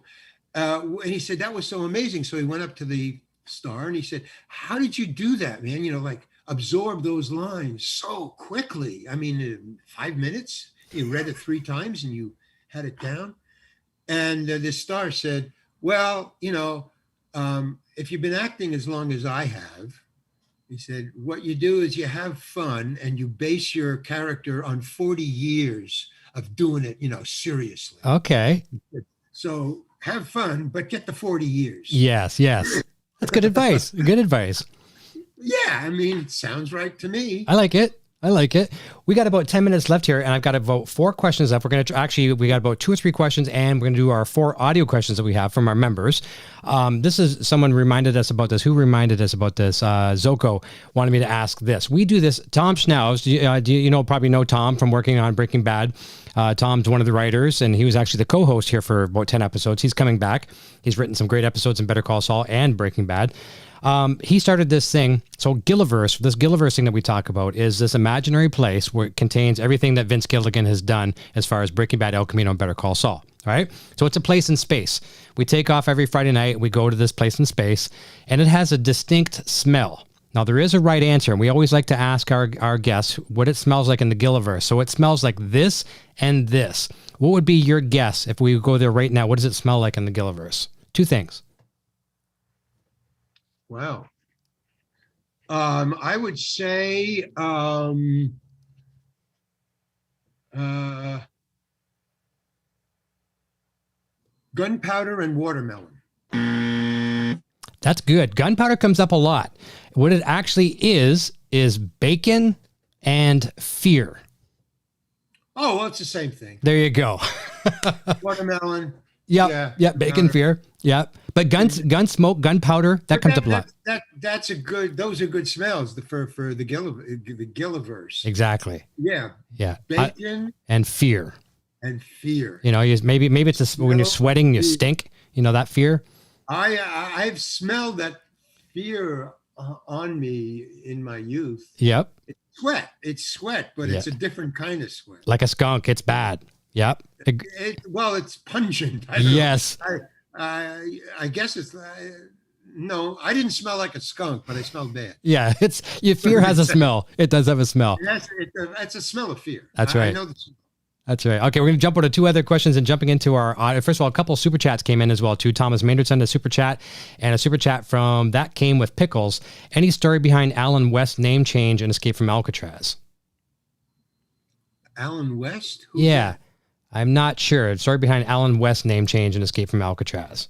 And he said, that was so amazing. So he went up to the star and he said, how did you do that, man? Absorb those lines so quickly. 5 minutes, you read it 3 times and you had it down. And the star said, well, if you've been acting as long as I have, he said, what you do is you have fun and you base your character on 40 years of doing it, seriously. Okay. So have fun, but get the 40 years. Yes. That's good advice. Good advice. Yeah, it sounds right to me. I like it. We got about 10 minutes left here, and I've got about 4 questions left. We're going to we got about 2 or 3 questions, and we're going to do our 4 audio questions that we have from our members. This is someone reminded us about this. Who reminded us about this? Zoko wanted me to ask this. We do this. Tom Schnauz, probably know Tom from working on Breaking Bad. Tom's one of the writers, and he was actually the co-host here for about 10 episodes. He's coming back. He's written some great episodes in Better Call Saul and Breaking Bad. He started this thing. So Gilliverse, this Gilliverse thing that we talk about is this imaginary place where it contains everything that Vince Gilligan has done as far as Breaking Bad, El Camino, and Better Call Saul. All right. So it's a place in space. We take off every Friday night. We go to this place in space, and it has a distinct smell. Now, there is a right answer, and we always like to ask our guests what it smells like in the Gilliverse. So it smells like this and this. What would be your guess if we go there right now? What does it smell like in the Gilliverse? 2 things. Wow. I would say gunpowder and watermelon. That's good. Gunpowder comes up a lot. What it actually is bacon and fear. Oh, well, it's the same thing. There you go. Watermelon. Yeah. Bacon, fear. Yeah. But gun smoke, gunpowder, that comes up a lot. Those are good smells for the Gilliverse. Exactly. Yeah. Yeah. Bacon and fear. And fear. Maybe it's when you're sweating, you stink. That fear. I've smelled that fear on me in my youth. Yep. It's sweat, but it's a different kind of sweat. Like a skunk. It's bad. Yep. Well, it's pungent. Yes. I guess it's. No, I didn't smell like a skunk, but I smelled bad. Yeah, your fear has a smell. It does have a smell. That's a smell of fear. That's right. I know That's right. Okay, we're going to jump on to two other questions and jumping into our, first of all, a couple of super chats came in as well too. Thomas Maynard sent a super chat, and a super chat from That Came With Pickles. Any story behind Alan West's name change and escape from Alcatraz? Alan West? Yeah, I'm not sure. Story behind Alan West's name change and escape from Alcatraz.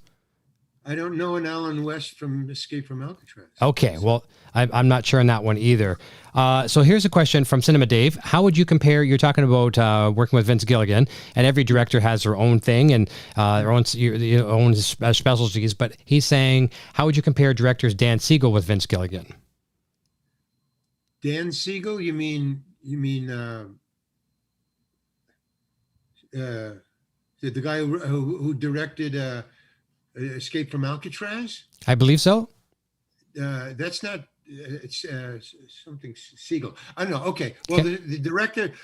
I don't know an Alan West from Escape from Alcatraz. Okay, well, I'm not sure on that one either. So here's a question from Cinema Dave. How would you compare, you're talking about working with Vince Gilligan, and every director has their own thing and their own specialties, but he's saying, how would you compare directors Dan Siegel with Vince Gilligan? Dan Siegel? You mean the guy who directed Escape from Alcatraz? I believe so. That's not. It's something Siegel. I don't know. Okay. Well, the director,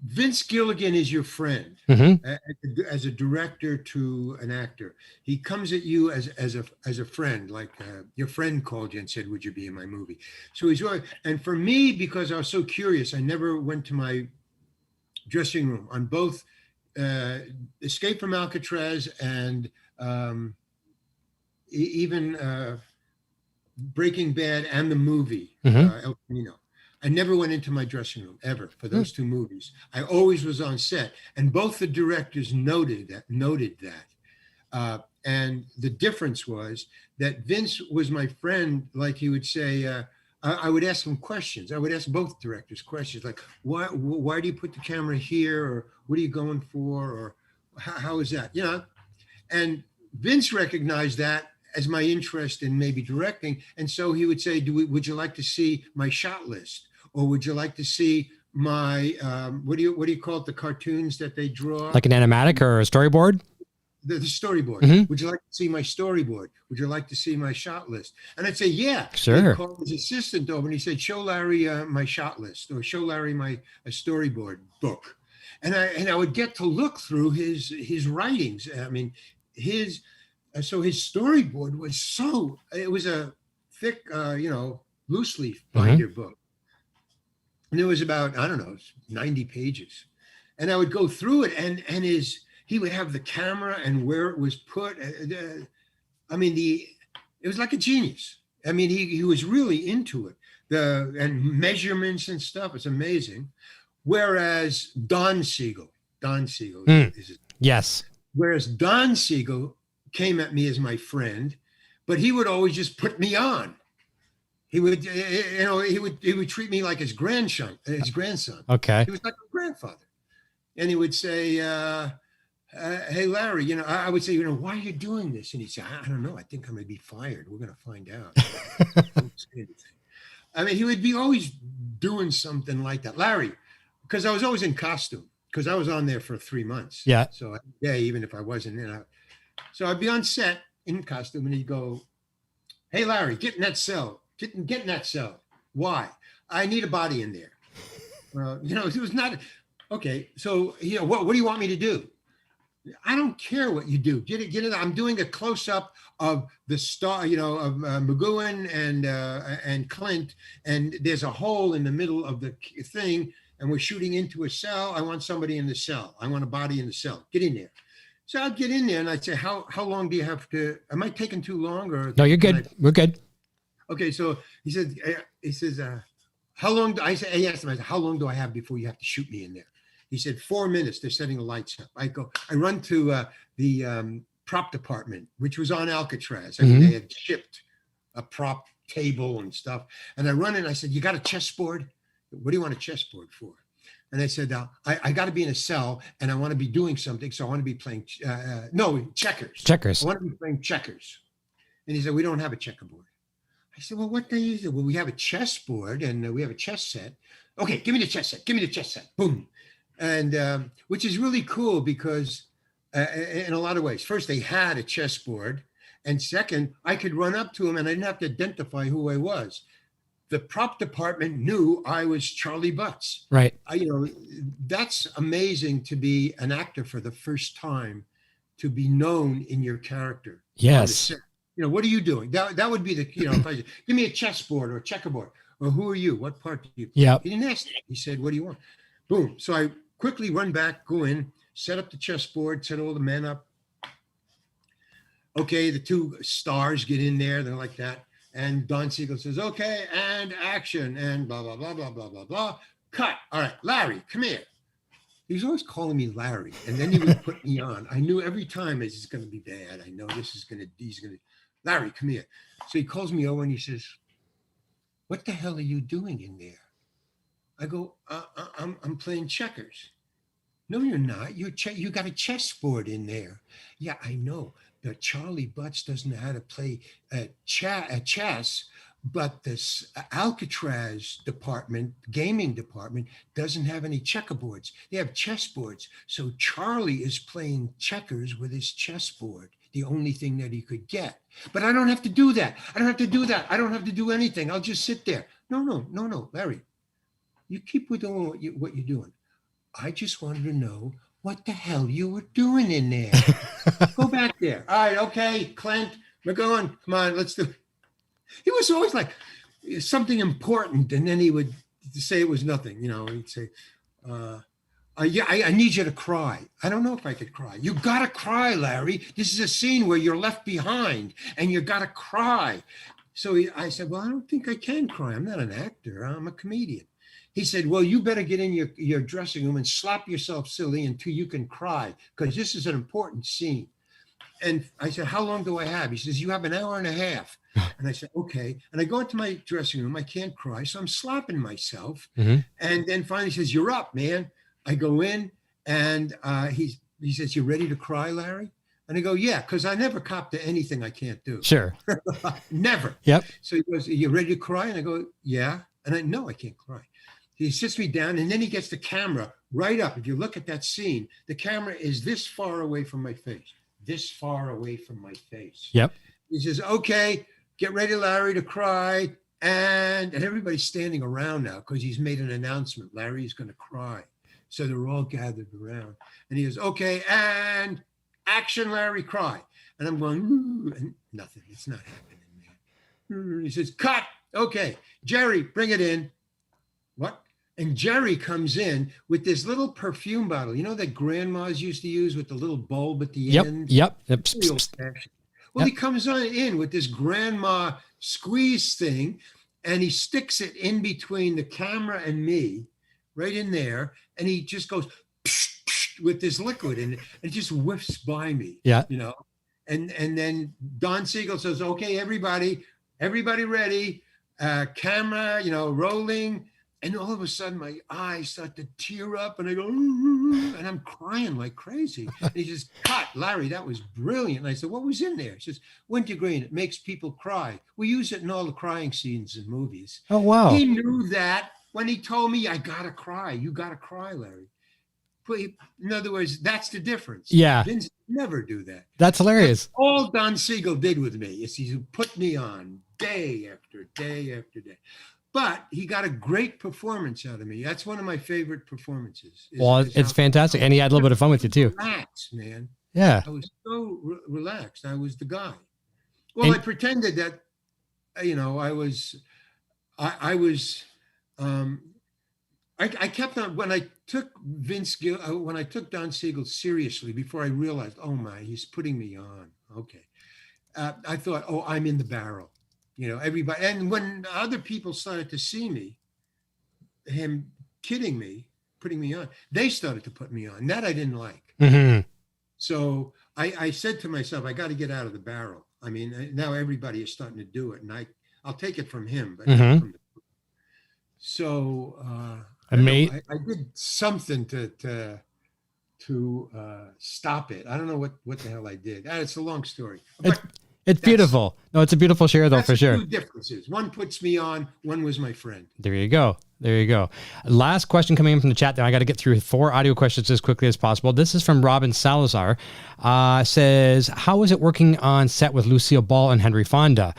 Vince Gilligan is your friend as a director to an actor. He comes at you as a friend, like your friend called you and said, "Would you be in my movie?" So he's really. And for me, because I was so curious, I never went to my dressing room on both. Escape from Alcatraz and even Breaking Bad and the movie El Camino. I never went into my dressing room ever for those two movies. I always was on set, and both the directors noted that. And the difference was that Vince was my friend. Like he would say, I would ask him questions. I would ask both directors questions like, why do you put the camera here? Or what are you going for? Or how is that? And Vince recognized that as my interest in maybe directing. And so he would say, would you like to see my shot list? Or would you like to see my, what do you call it? The cartoons that they draw? Like an animatic or a storyboard? The storyboard. Would you like to see my storyboard? Would you like to see my shot list? And I'd say, yeah. Sure. He'd call his assistant over and he said, show Larry my shot list, or show Larry my storyboard book. And I would get to look through his writings. I mean, his storyboard was it was a thick, loose leaf binder book. And it was about, 90 pages. And I would go through it and he would have the camera and where it was put. It was like a genius. I mean, he was really into it. And measurements and stuff. It's amazing. Whereas Don Siegel. Yes. Whereas Don Siegel came at me as my friend, but he would always just put me on. He would treat me like his grandson. Okay. He was like a grandfather. And he would say, hey, Larry, I would say, why are you doing this? And he'd say, I don't know. I think I'm going to be fired. We're going to find out. Don't say anything. I mean, he would be always doing something like that. Larry, because I was always in costume, because I was on there for 3 months. Yeah. So, even if I wasn't, so I'd be on set in costume and he'd go, hey, Larry, get in that cell. Get in that cell. Why? I need a body in there. It was not, okay. So, what do you want me to do? I don't care what you do. Get it. I'm doing a close up of the star, of McGowan and Clint, and there's a hole in the middle of the thing, and we're shooting into a cell. I want somebody in the cell. I want a body in the cell. Get in there. So I'd get in there and I'd say, how long do you have to? Am I taking too long? Or no, you're good. We're good. Okay, so he says, how long? I asked him, how long do I have before you have to shoot me in there? He said, 4 minutes. They're setting the lights up. I run to the prop department, which was on Alcatraz. I mean, they had shipped a prop table and stuff. And I run in, I said, you got a chessboard? What do you want a chessboard for? And I said, I got to be in a cell and I want to be doing something. So I want to be playing, checkers. Checkers. I want to be playing checkers. And he said, we don't have a checkerboard. I said, well, what do you do? Well, we have a chessboard and we have a chess set. Okay, give me the chess set. Give me the chess set. Boom. And which is really cool because in a lot of ways, first they had a chessboard And second, I could run up to him and I didn't have to identify who I was. The prop department knew I was Charlie Butts. Right. That's amazing to be an actor for the first time, to be known in your character. Yes. What are you doing? That would be the, if I said, give me a chessboard or a checkerboard, or who are you? What part do you play? Yeah. He didn't ask that. He said, what do you want? Boom. So I quickly run back, go in, set up the chessboard, set all the men up. Okay, the two stars get in there. They're like that. And Don Siegel says, okay, and action, and blah, blah, blah, blah, blah, blah, blah. Cut. All right, Larry, come here. He's always calling me Larry. And then he would put me on. I knew every time this is going to be bad. I know he's going to, Larry, come here. So he calls me over and he says, what the hell are you doing in there? I go, I'm playing checkers. No, you're not. You got a chessboard in there. Yeah, I know. But Charlie Butts doesn't know how to play chess, but this Alcatraz department, gaming department, doesn't have any checkerboards. They have chessboards. So Charlie is playing checkers with his chessboard, the only thing that he could get. But I don't have to do that. I don't have to do that. I don't have to do anything. I'll just sit there. No, Larry. You keep doing what you're doing. I just wanted to know what the hell you were doing in there. Go back there. All right, okay, Clint, we're going. Come on, let's do it. He was always like something important, and then he would say it was nothing. He'd say, I need you to cry. I don't know if I could cry. You got to cry, Larry. This is a scene where you're left behind, and you got to cry. So I said, well, I don't think I can cry. I'm not an actor. I'm a comedian. He said, well, you better get in your dressing room and slap yourself silly until you can cry, because this is an important scene. And I said, how long do I have? He says, you have an hour and a half. And I said, okay. And I go into my dressing room. I can't cry. So I'm slapping myself. Mm-hmm. And then finally he says, you're up, man. I go in and he says, you ready to cry, Larry? And I go, yeah, because I never cop to anything I can't do. Sure. Never. Yep. So he goes, are you ready to cry? And I go, yeah. And I know I can't cry. He sits me down and then he gets the camera right up. If you look at that scene, the camera is this far away from my face, this far away from my face. Yep. He says, okay, get ready, Larry, to cry. And everybody's standing around now because he's made an announcement. Larry's going to cry. So they're all gathered around. And he goes, okay, and action, Larry, cry. And I'm going, ooh, and nothing. It's not happening, man. He says, cut. Okay, Jerry, bring it in. What? And Jerry comes in with this little perfume bottle, that grandmas used to use with the little bulb at the end. Yep. Well, he comes in with this grandma squeeze thing, and he sticks it in between the camera and me, right in there, and he just goes psh, psh, with this liquid, and it just whiffs by me. Yeah. And then Don Siegel says, "Okay, everybody ready? Camera, rolling." And all of a sudden, my eyes start to tear up, and I go, and I'm crying like crazy. And he says, cut, Larry, that was brilliant. And I said, what was in there? He says, wintergreen, it makes people cry. We use it in all the crying scenes in movies. Oh, wow. He knew that when he told me, I got to cry. You got to cry, Larry. In other words, that's the difference. Yeah. Vince never do that. That's hilarious. That's all Don Siegel did with me is he put me on day after day after day. But he got a great performance out of me. That's one of my favorite performances. Well, it's fantastic. And he had a little bit of fun with you too. Relaxed, man. Yeah. I was so relaxed. I was the guy. Well, I pretended that, I kept on, when I took when I took Don Siegel seriously, before I realized, oh my, he's putting me on. Okay. I thought, oh, I'm in the barrel. Everybody, and when other people started to see me, him kidding me, putting me on, they started to put me on. That I didn't like. Mm-hmm. So I said to myself, I got to get out of the barrel. I mean, now everybody is starting to do it, and I'll take it from him, but not from the. So I did something to stop it. I don't know what the hell I did. It's a long story. But It's beautiful. No, it's a beautiful share, though, for sure. Two differences. One puts me on. One was my friend. There you go. There you go. Last question coming in from the chat there. I got to get through 4 audio questions as quickly as possible. This is from Robin Salazar. Says, how was it working on set with Lucille Ball and Henry Fonda?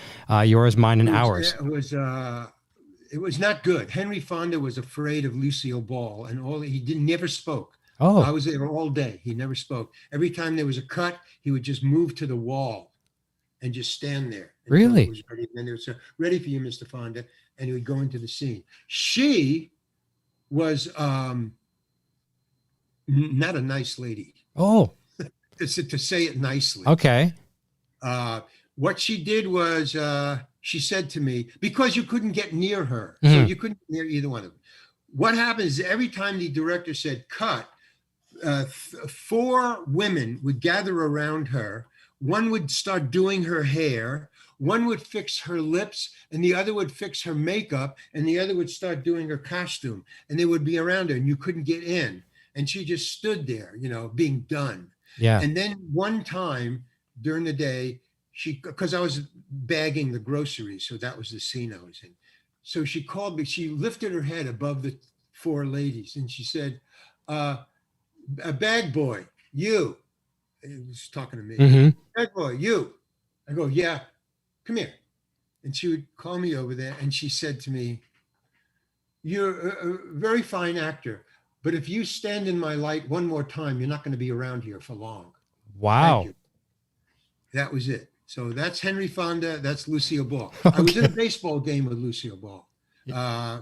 Yours, mine, and ours. It was not good. Henry Fonda was afraid of Lucille Ball, and never spoke. Oh. I was there all day. He never spoke. Every time there was a cut, he would just move to the wall and just stand there. Really? It was ready. And then they would say, ready for you, Mr. Fonda. And he would go into the scene. She was not a nice lady. Oh. to say it nicely. Okay. What she did was she said to me, because you couldn't get near her. So you couldn't get near either one of them. What happens is every time the director said cut, 4 women would gather around her. One would start doing her hair, one would fix her lips, and the other would fix her makeup, and the other would start doing her costume, and they would be around her, and you couldn't get in. And she just stood there, being done. Yeah. And then one time during the day, because I was bagging the groceries, so that was the scene I was in. So she called me, she lifted her head above the 4 ladies, and she said, a bag boy, you. He was talking to me. Bag boy, you. I go, yeah, come here. And she would call me over there, and she said to me, you're a very fine actor, but if you stand in my light one more time, you're not going to be around here for long. Wow. That was it. So that's Henry Fonda. That's Lucille Ball. Okay. I was in a baseball game with Lucille Ball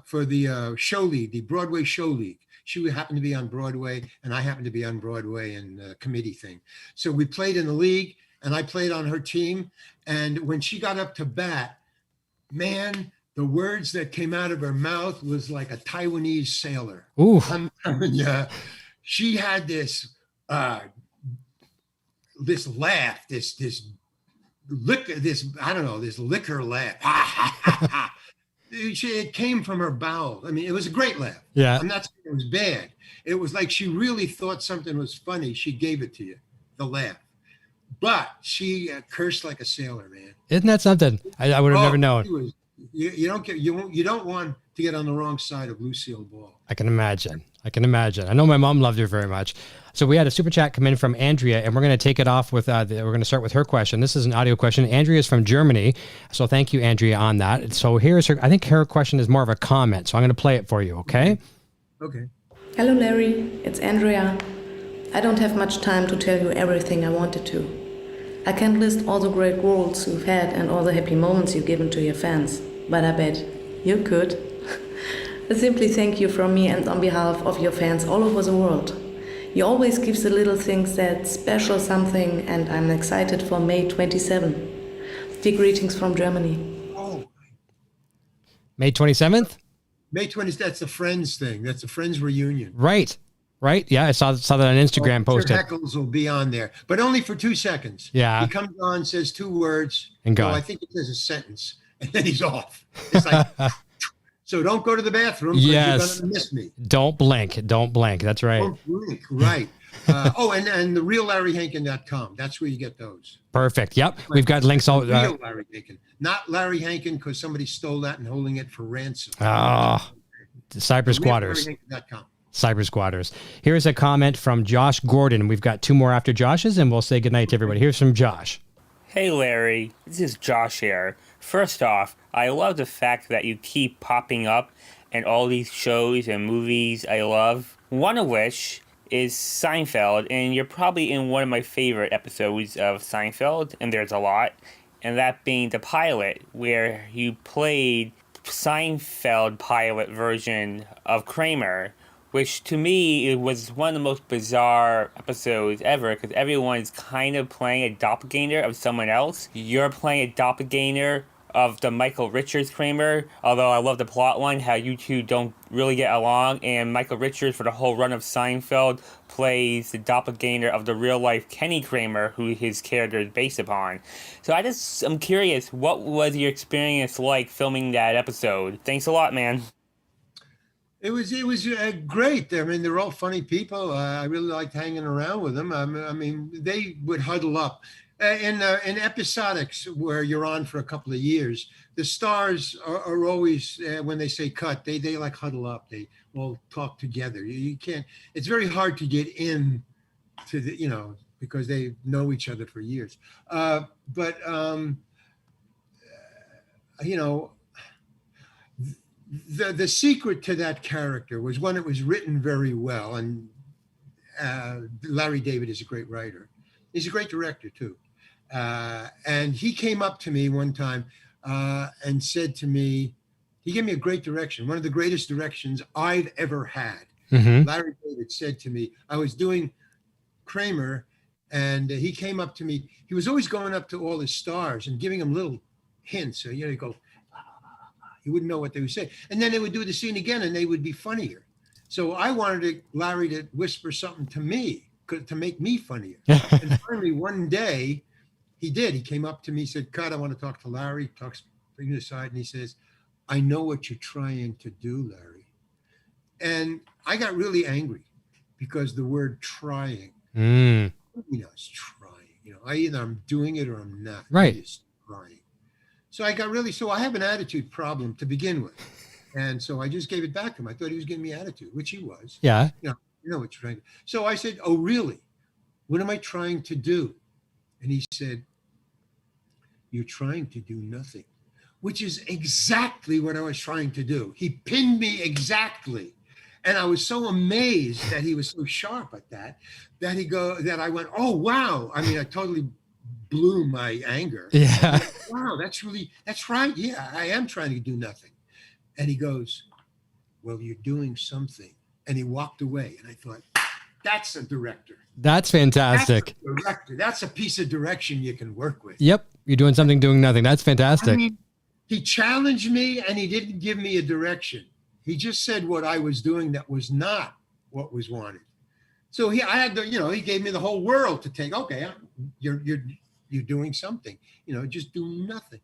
for the show league, the Broadway show league. She happened to be on Broadway, and I happened to be on Broadway in the committee thing. So we played in the league, and I played on her team. And when she got up to bat, man, the words that came out of her mouth was like a Taiwanese sailor. Ooh. She had this this laugh, this liquor laugh. It came from her bowels. I mean, it was a great laugh. Yeah. I'm not saying it was bad. It was like she really thought something was funny. She gave it to you, the laugh. But she cursed like a sailor, man. Isn't that something? I would have never known. You don't want to get on the wrong side of Lucille Ball. I can imagine. I know my mom loved her very much. So we had a super chat come in from Andrea, and we're going to take it off with, we're going to start with her question. This is an audio question. Andrea is from Germany. So thank you, Andrea, on that. So here's her, I think her question is more of a comment. So I'm going to play it for you. Okay. Okay. Hello, Larry. It's Andrea. I don't have much time to tell you everything I wanted to. I can't list all the great roles you've had and all the happy moments you've given to your fans, but I bet you could. I simply thank you from me and on behalf of your fans all over the world. You always give the little things that special something, and I'm excited for May 27. Dear greetings from Germany. Oh. May 27th? May 20th, that's the Friends thing. That's the Friends reunion. Right. Yeah, I saw that on Instagram posted. Heckles will be on there, but only for 2 seconds. Yeah. He comes on, says 2 words. And gone. I think it says a sentence, and then he's off. It's like, so don't go to the bathroom because you're going to miss me. Don't blink. That's right. Don't blink, right. And the real LarryHankin.com. That's where you get those. Perfect. Yep. We've got links all. Real Larry Hankin. Not Larry Hankin because somebody stole that and holding it for ransom. Cyber Squatters. LarryHankin.com. Cyber Squatters. Here's a comment from Josh Gordon. We've got 2 more after Josh's, and we'll say goodnight to everybody. Here's from Josh. Hey, Larry. This is Josh here. First off, I love the fact that you keep popping up in all these shows and movies I love. One of which is Seinfeld, and you're probably in one of my favorite episodes of Seinfeld, and there's a lot, and that being the pilot, where you played Seinfeld pilot version of Kramer, which to me it was one of the most bizarre episodes ever because everyone's kind of playing a doppelganger of someone else. You're playing a doppelganger of the Michael Richards Kramer, although I love the plot line, how you two don't really get along, and Michael Richards for the whole run of Seinfeld plays the doppelganger of the real-life Kenny Kramer, who his character is based upon. So I'm curious, what was your experience like filming that episode? Thanks a lot, man. It was great. I mean, they're all funny people. I really liked hanging around with them. I mean, they would huddle up. In episodics where you're on for a couple of years, the stars are always, when they say cut, they like huddle up. They all talk together. You can't. It's very hard to get in to the, because they know each other for years. But the secret to that character was, one, it was written very well, and Larry David is a great writer. He's a great director too. And he came up to me one time and said to me, he gave me a great direction, one of the greatest directions I've ever had. Mm-hmm. Larry David said to me, I was doing Kramer, and he came up to me. He was always going up to all his stars and giving them little hints. So, he'd go, he wouldn't know what they would say. And then they would do the scene again and they would be funnier. So I wanted Larry to whisper something to me to make me funnier. And finally, one day, he did. He came up to me, said, Cut, I want to talk to Larry. Bring me aside, and he says, I know what you're trying to do, Larry. And I got really angry because the word trying, it's trying. Either I'm doing it or I'm not. Right. It's trying. So I have an attitude problem to begin with. And so I just gave it back to him. I thought he was giving me attitude, which he was. Yeah. You know what you're trying to do. So I said, oh, really? What am I trying to do? And he said, you're trying to do nothing, which is exactly what I was trying to do. He pinned me exactly. And I was so amazed that he was so sharp at that I went, oh, wow. I mean, I totally blew my anger. Yeah. Wow, that's right. Yeah, I am trying to do nothing. And he goes, well, you're doing something. And he walked away. And I thought, that's a director. That's fantastic. That's a director. That's a piece of direction you can work with. Yep. You're doing something, doing nothing. That's fantastic. I mean, he challenged me and he didn't give me a direction. He just said what I was doing that was not what was wanted. So he gave me the whole world to take. Okay, you're doing something. Just do nothing.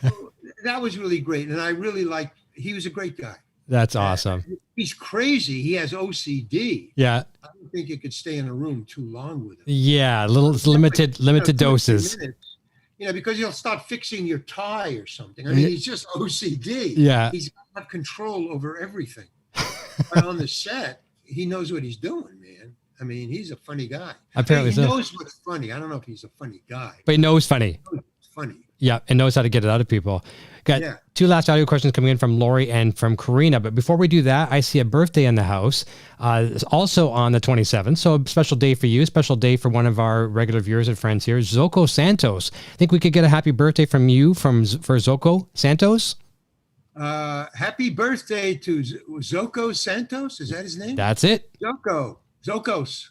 So that was really great, and I really liked. He was a great guy. That's awesome. He's crazy. He has OCD. Yeah. I don't think you could stay in a room too long with him. Yeah, limited doses. Minutes, because he'll start fixing your tie or something. I mean, he's just OCD. Yeah. He's got control over everything. But on the set, he knows what he's doing, man. I mean, he's a funny guy. Apparently he knows what's funny. I don't know if he's a funny guy. But he knows funny. It's funny. Yeah, and knows how to get it out of people. Got two last audio questions coming in from Lori and from Karina. But before we do that, I see a birthday in the house. It's also on the 27th. So a special day for you, special day for one of our regular viewers and friends here, Zoko Santos. Think we could get a happy birthday from you for Zoko Santos? Happy birthday to Zoko Santos. Is that his name? That's it. Zokos.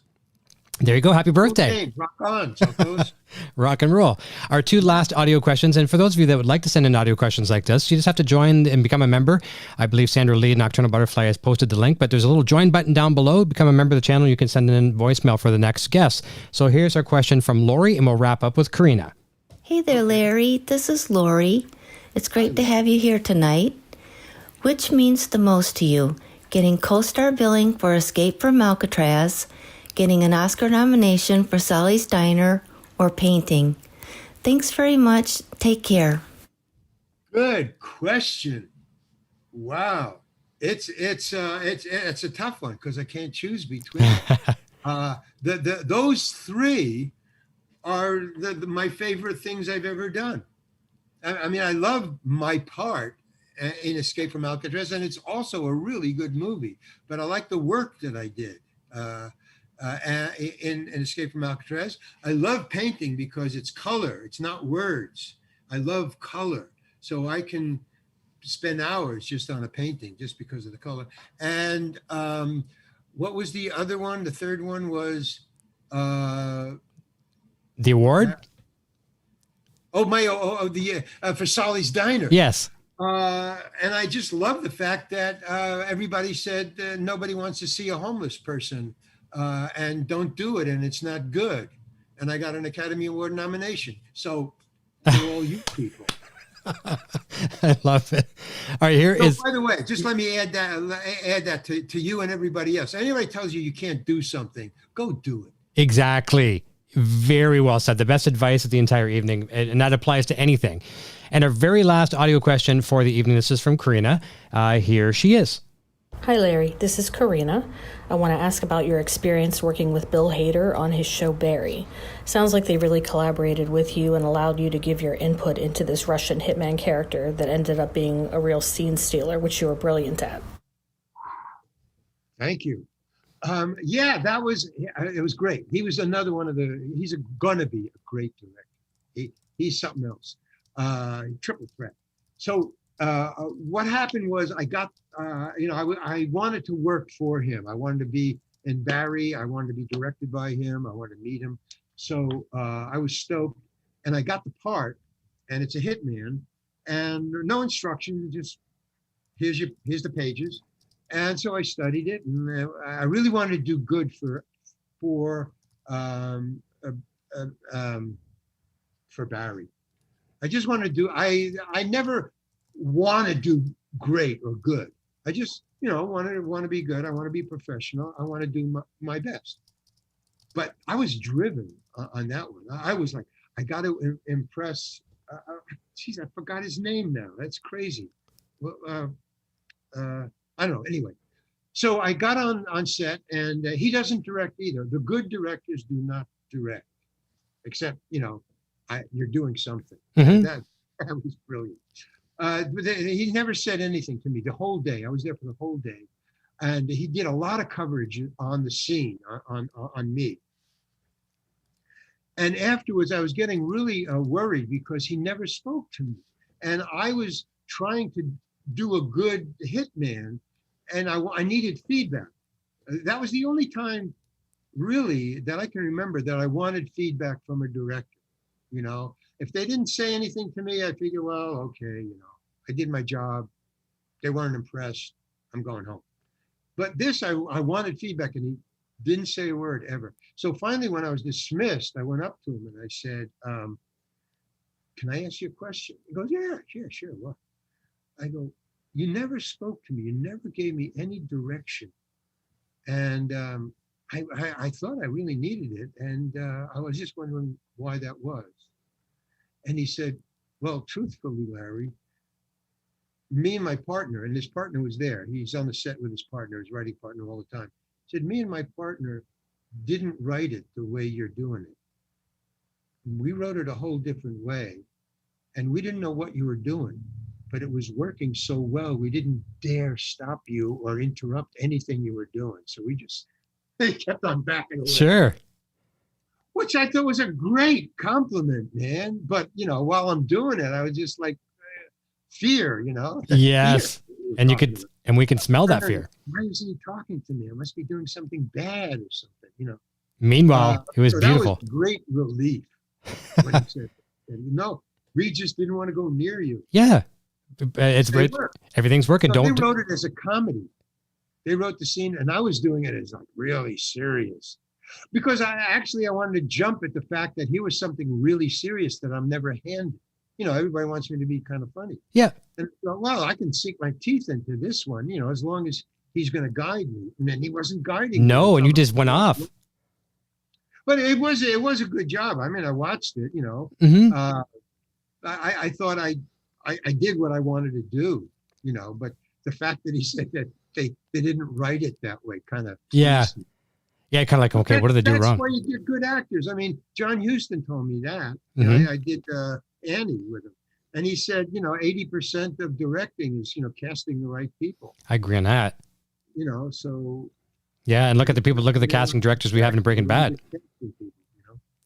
There you go. Happy birthday. Okay, rock on, Zokos. Rock and roll. Our two last audio questions. And for those of you that would like to send in audio questions like this, you just have to join and become a member. I believe Sandra Lee, Nocturnal Butterfly, has posted the link, but there's a little join button down below. Become a member of the channel. You can send in voicemail for the next guest. So here's our question from Lori, and we'll wrap up with Karina. Hey there, Larry. This is Lori. It's great to have you here tonight. Which means the most to you? Getting co-star billing for Escape from Alcatraz, getting an Oscar nomination for Sally's Diner, or painting? Thanks very much. Take care. Good question. Wow. It's a tough one because I can't choose between those three are my favorite things I've ever done. I mean, I love my part in Escape from Alcatraz, and it's also a really good movie, but I like the work that I did in Escape from Alcatraz. I love painting because it's color. It's not words. I love color. So I can spend hours just on a painting just because of the color. And what was the other one? The third one was... the award? For Sally's Diner. Yes. And I just love the fact that everybody said nobody wants to see a homeless person and don't do it, and it's not good. And I got an Academy Award nomination. So for all you people. I love it. All right, By the way, just let me add that to you and everybody else. Anybody tells you you can't do something, go do it. Exactly. Very well said. The best advice of the entire evening, and that applies to anything. And our very last audio question for the evening, this is from Karina. Here she is. Hi, Larry. This is Karina. I want to ask about your experience working with Bill Hader on his show Barry. Sounds like they really collaborated with you and allowed you to give your input into this Russian hitman character that ended up being a real scene stealer, which you were brilliant at. Thank you. Yeah, it was great. He was another one of he's gonna be a great director. He's something else. Triple threat. So what happened was I got, I wanted to work for him. I wanted to be in Barry. I wanted to be directed by him. I wanted to meet him. So I was stoked, and I got the part, and it's a hitman, and no instructions, just here's the pages. And so I studied it, and I really wanted to do good for Barry. I just want to do. I never want to do great or good. I just want to be good. I want to be professional. I want to do my best. But I was driven on that one. I was like, I got to impress. Geez, I forgot his name now. That's crazy. I don't know. Anyway, so I got on set, and he doesn't direct either. The good directors do not direct, except you're doing something. Mm-hmm. That was brilliant. But he never said anything to me the whole day. I was there for the whole day, and he did a lot of coverage on the scene on me. And afterwards, I was getting really worried because he never spoke to me, and I was trying to do a good hitman, and I needed feedback. That was the only time, really, that I can remember that I wanted feedback from a director. If they didn't say anything to me, I figured, well, okay, I did my job. They weren't impressed. I'm going home. But this, I wanted feedback, and he didn't say a word ever. So finally, when I was dismissed, I went up to him and I said, can I ask you a question? He goes, yeah, sure. What? I go, you never spoke to me. You never gave me any direction. And I thought I really needed it. And I was just wondering why that was. And he said, well, truthfully, Larry, me and my partner, and his partner was there. He's on the set with his partner, his writing partner all the time. He said, me and my partner didn't write it the way you're doing it. We wrote it a whole different way. And we didn't know what you were doing, but it was working so well, we didn't dare stop you or interrupt anything you were doing. So they kept on backing away. Sure. Which I thought was a great compliment, man. But, while I'm doing it, I was just like, fear, Yes. Fear. And we can smell that fear. Why isn't he talking to me? I must be doing something bad or something, Meanwhile, it was beautiful. That was great relief when he said, we just didn't want to go near you. Yeah. Everything's working. So they wrote it as a comedy. They wrote the scene, and I was doing it as like really serious. Because I wanted to jump at the fact that he was something really serious that I'm never handed. Everybody wants me to be kind of funny. Yeah. And well, I can sink my teeth into this one, as long as he's going to guide me. And then he wasn't guiding me. No, and you just went off. But it was a good job. I mean, I watched it, Mm-hmm. I thought I did what I wanted to do, but the fact that he said that they didn't write it that way kind of. Yeah. Yeah, kind of like, okay, what did they do wrong? That's why you get good actors. I mean, John Huston told me that. Mm-hmm. I did Annie with him. And he said, 80% of directing is, casting the right people. I agree on that. So. Yeah, and look at the casting directors we have in Breaking Bad.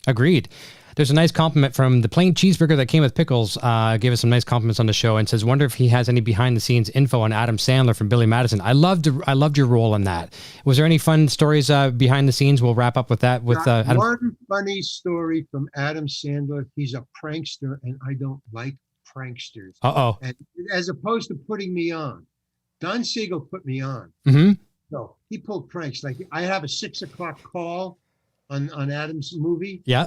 Agreed. There's a nice compliment from the plain cheeseburger that came with pickles. Gave us some nice compliments on the show and says, wonder if he has any behind the scenes info on Adam Sandler from Billy Madison. I loved your role in that. Was there any fun stories behind the scenes? We'll wrap up with that. Adam. One funny story from Adam Sandler. He's a prankster, and I don't like pranksters. Uh-oh. And as opposed to putting me on, Don Siegel put me on. Mm-hmm. So he pulled pranks. Like I have a 6:00 call on Adam's movie. Yeah.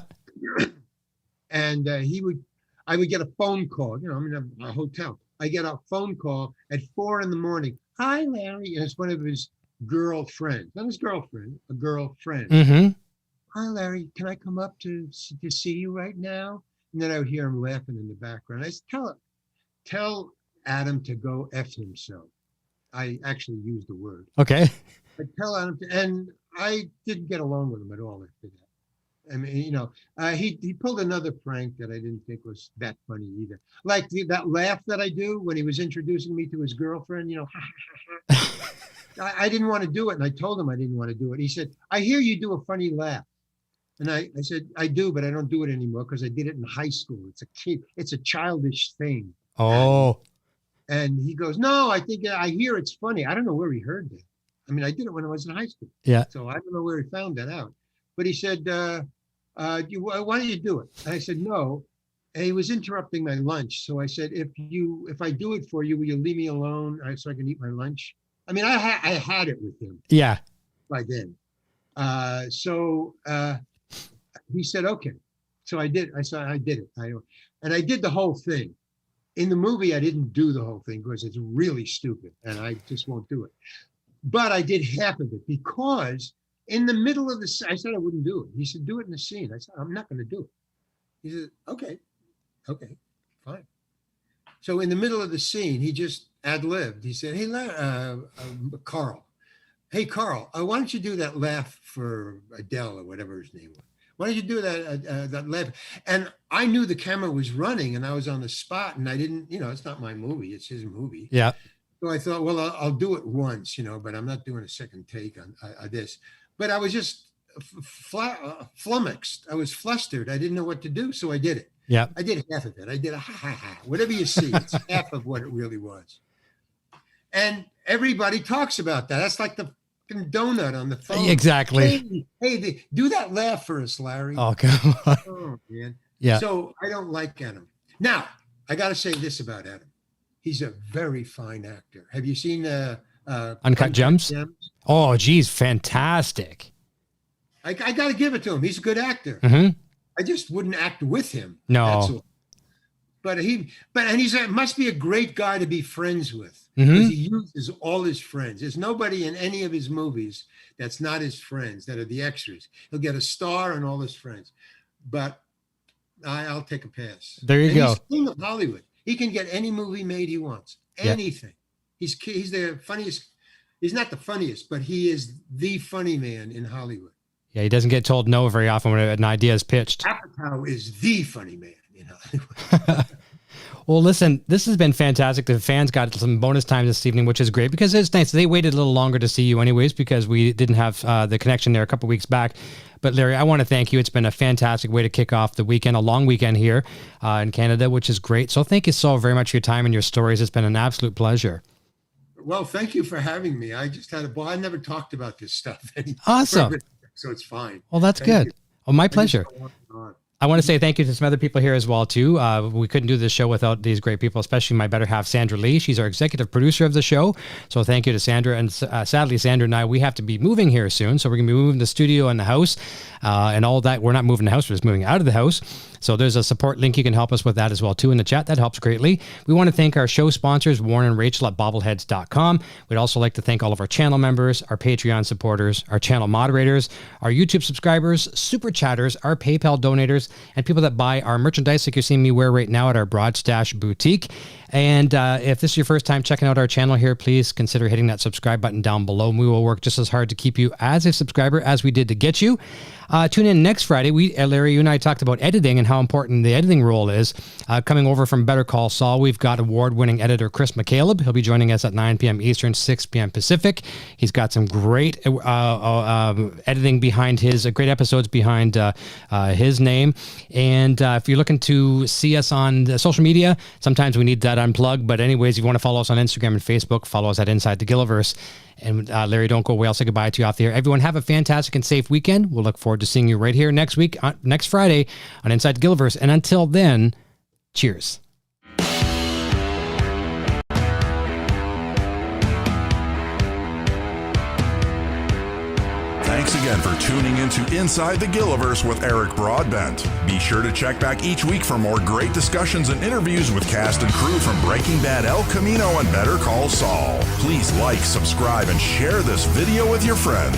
And I would get a phone call, I'm in a hotel. I get a phone call at 4 a.m. Hi, Larry. And it's one of his girlfriends, not his girlfriend, a girlfriend. Mm-hmm. "Hi, Larry, can I come up to see you right now?" And then I would hear him laughing in the background. I said, tell Adam to go F himself. I actually used the word. Okay. I tell Adam and I didn't get along with him at all after that. I mean, he pulled another prank that I didn't think was that funny either. Like that laugh that I do when he was introducing me to his girlfriend, I didn't want to do it. And I told him I didn't want to do it. He said, "I hear you do a funny laugh." And I said, "I do, but I don't do it anymore because I did it in high school. It's a childish thing." Oh. And he goes, "No, I think I hear it's funny." I don't know where he heard that. I mean, I did it when I was in high school. Yeah. So I don't know where he found that out. But he said, "Why don't you do it?" And I said, "No." And he was interrupting my lunch. So I said, if I do it for you, will you leave me alone so I can eat my lunch? I mean, I had it with him. Yeah. By then. He said, "Okay." So I did. I did it. And I did the whole thing. In the movie, I didn't do the whole thing because it's really stupid and I just won't do it. But I did half of it because in the middle of I said I wouldn't do it. He said, "Do it in the scene." I said, "I'm not going to do it." He said, okay, fine. So in the middle of the scene, he just ad-libbed. He said, "Hey, Carl. Hey, Carl, why don't you do that laugh for Adele," or whatever his name was. "Why don't you do that laugh?" And I knew the camera was running and I was on the spot and I didn't, it's not my movie, it's his movie. Yeah. So I thought, well, I'll do it once, but I'm not doing a second take on this. But I was just flummoxed. I was flustered. I didn't know what to do. So I did it. Yeah. I did half of it. I did a ha. Whatever you see, it's half of what it really was. And everybody talks about that. That's like the donut on the phone. Exactly. Hey, do that laugh for us, Larry. Oh, come on. Oh, man. Yeah. So I don't like Adam. Now, I got to say this about Adam. He's a very fine actor. Have you seen Uncut Gems? Oh, geez, fantastic. I got to give it to him. He's a good actor. Mm-hmm. I just wouldn't act with him. No. That's all. But must be a great guy to be friends with. Mm-hmm. Because he uses all his friends. There's nobody in any of his movies that's not his friends, that are the extras. He'll get a star and all his friends. But I'll take a pass. There you go. He's king of Hollywood. He can get any movie made he wants. Anything. Yeah. He's the funniest. He's not the funniest, but he is the funny man in Hollywood. Yeah, he doesn't get told no very often when an idea is pitched. Apatow is the funny man in Hollywood. Well, listen, this has been fantastic. The fans got some bonus time this evening, which is great because it's nice. They waited a little longer to see you anyways because we didn't have the connection there a couple weeks back. But Larry, I want to thank you. It's been a fantastic way to kick off the weekend, a long weekend here in Canada, which is great. So thank you so very much for your time and your stories. It's been an absolute pleasure. Well, thank you for having me. I just had a ball. I never talked about this stuff anymore. Awesome. So it's fine. Well, that's Thank good. you. Oh, my pleasure. I want to say thank you to some other people here as well, too. We couldn't do this show without these great people, especially my better half, Sandra Lee. She's our executive producer of the show. So thank you to Sandra. And sadly, Sandra and I, we have to be moving here soon. So we're going to be moving the studio and the house and all that. We're not moving the house. We're just moving out of the house. So there's a support link. You can help us with that as well, too, in the chat. That helps greatly. We want to thank our show sponsors, Warren and Rachel at bobbleheads.com. We'd also like to thank all of our channel members, our Patreon supporters, our channel moderators, our YouTube subscribers, super chatters, our PayPal donators, and people that buy our merchandise like you're seeing me wear right now at our Broad Stash Boutique. And if this is your first time checking out our channel here, please consider hitting that subscribe button down below. We will work just as hard to keep you as a subscriber as we did to get you. Tune in next Friday. Larry, you and I talked about editing and how important the editing role is. Coming over from Better Call Saul, we've got award-winning editor Chris McCaleb. He'll be joining us at 9 p.m. Eastern, 6 p.m. Pacific. He's got some great editing behind great episodes behind his name. And if you're looking to see us on the social media, sometimes we need that unplugged. But anyways, if you want to follow us on Instagram and Facebook, follow us at Inside the Gilliverse. And Larry, don't go away. I'll say goodbye to you off the air. Everyone have a fantastic and safe weekend. We'll look forward to seeing you right here next week, next Friday on Inside the Gilliverse. And until then, cheers. Thanks again for tuning into Inside the Gilliverse with Eric Broadbent. Be sure to check back each week for more great discussions and interviews with cast and crew from Breaking Bad El Camino and Better Call Saul. Please like, subscribe, and share this video with your friends.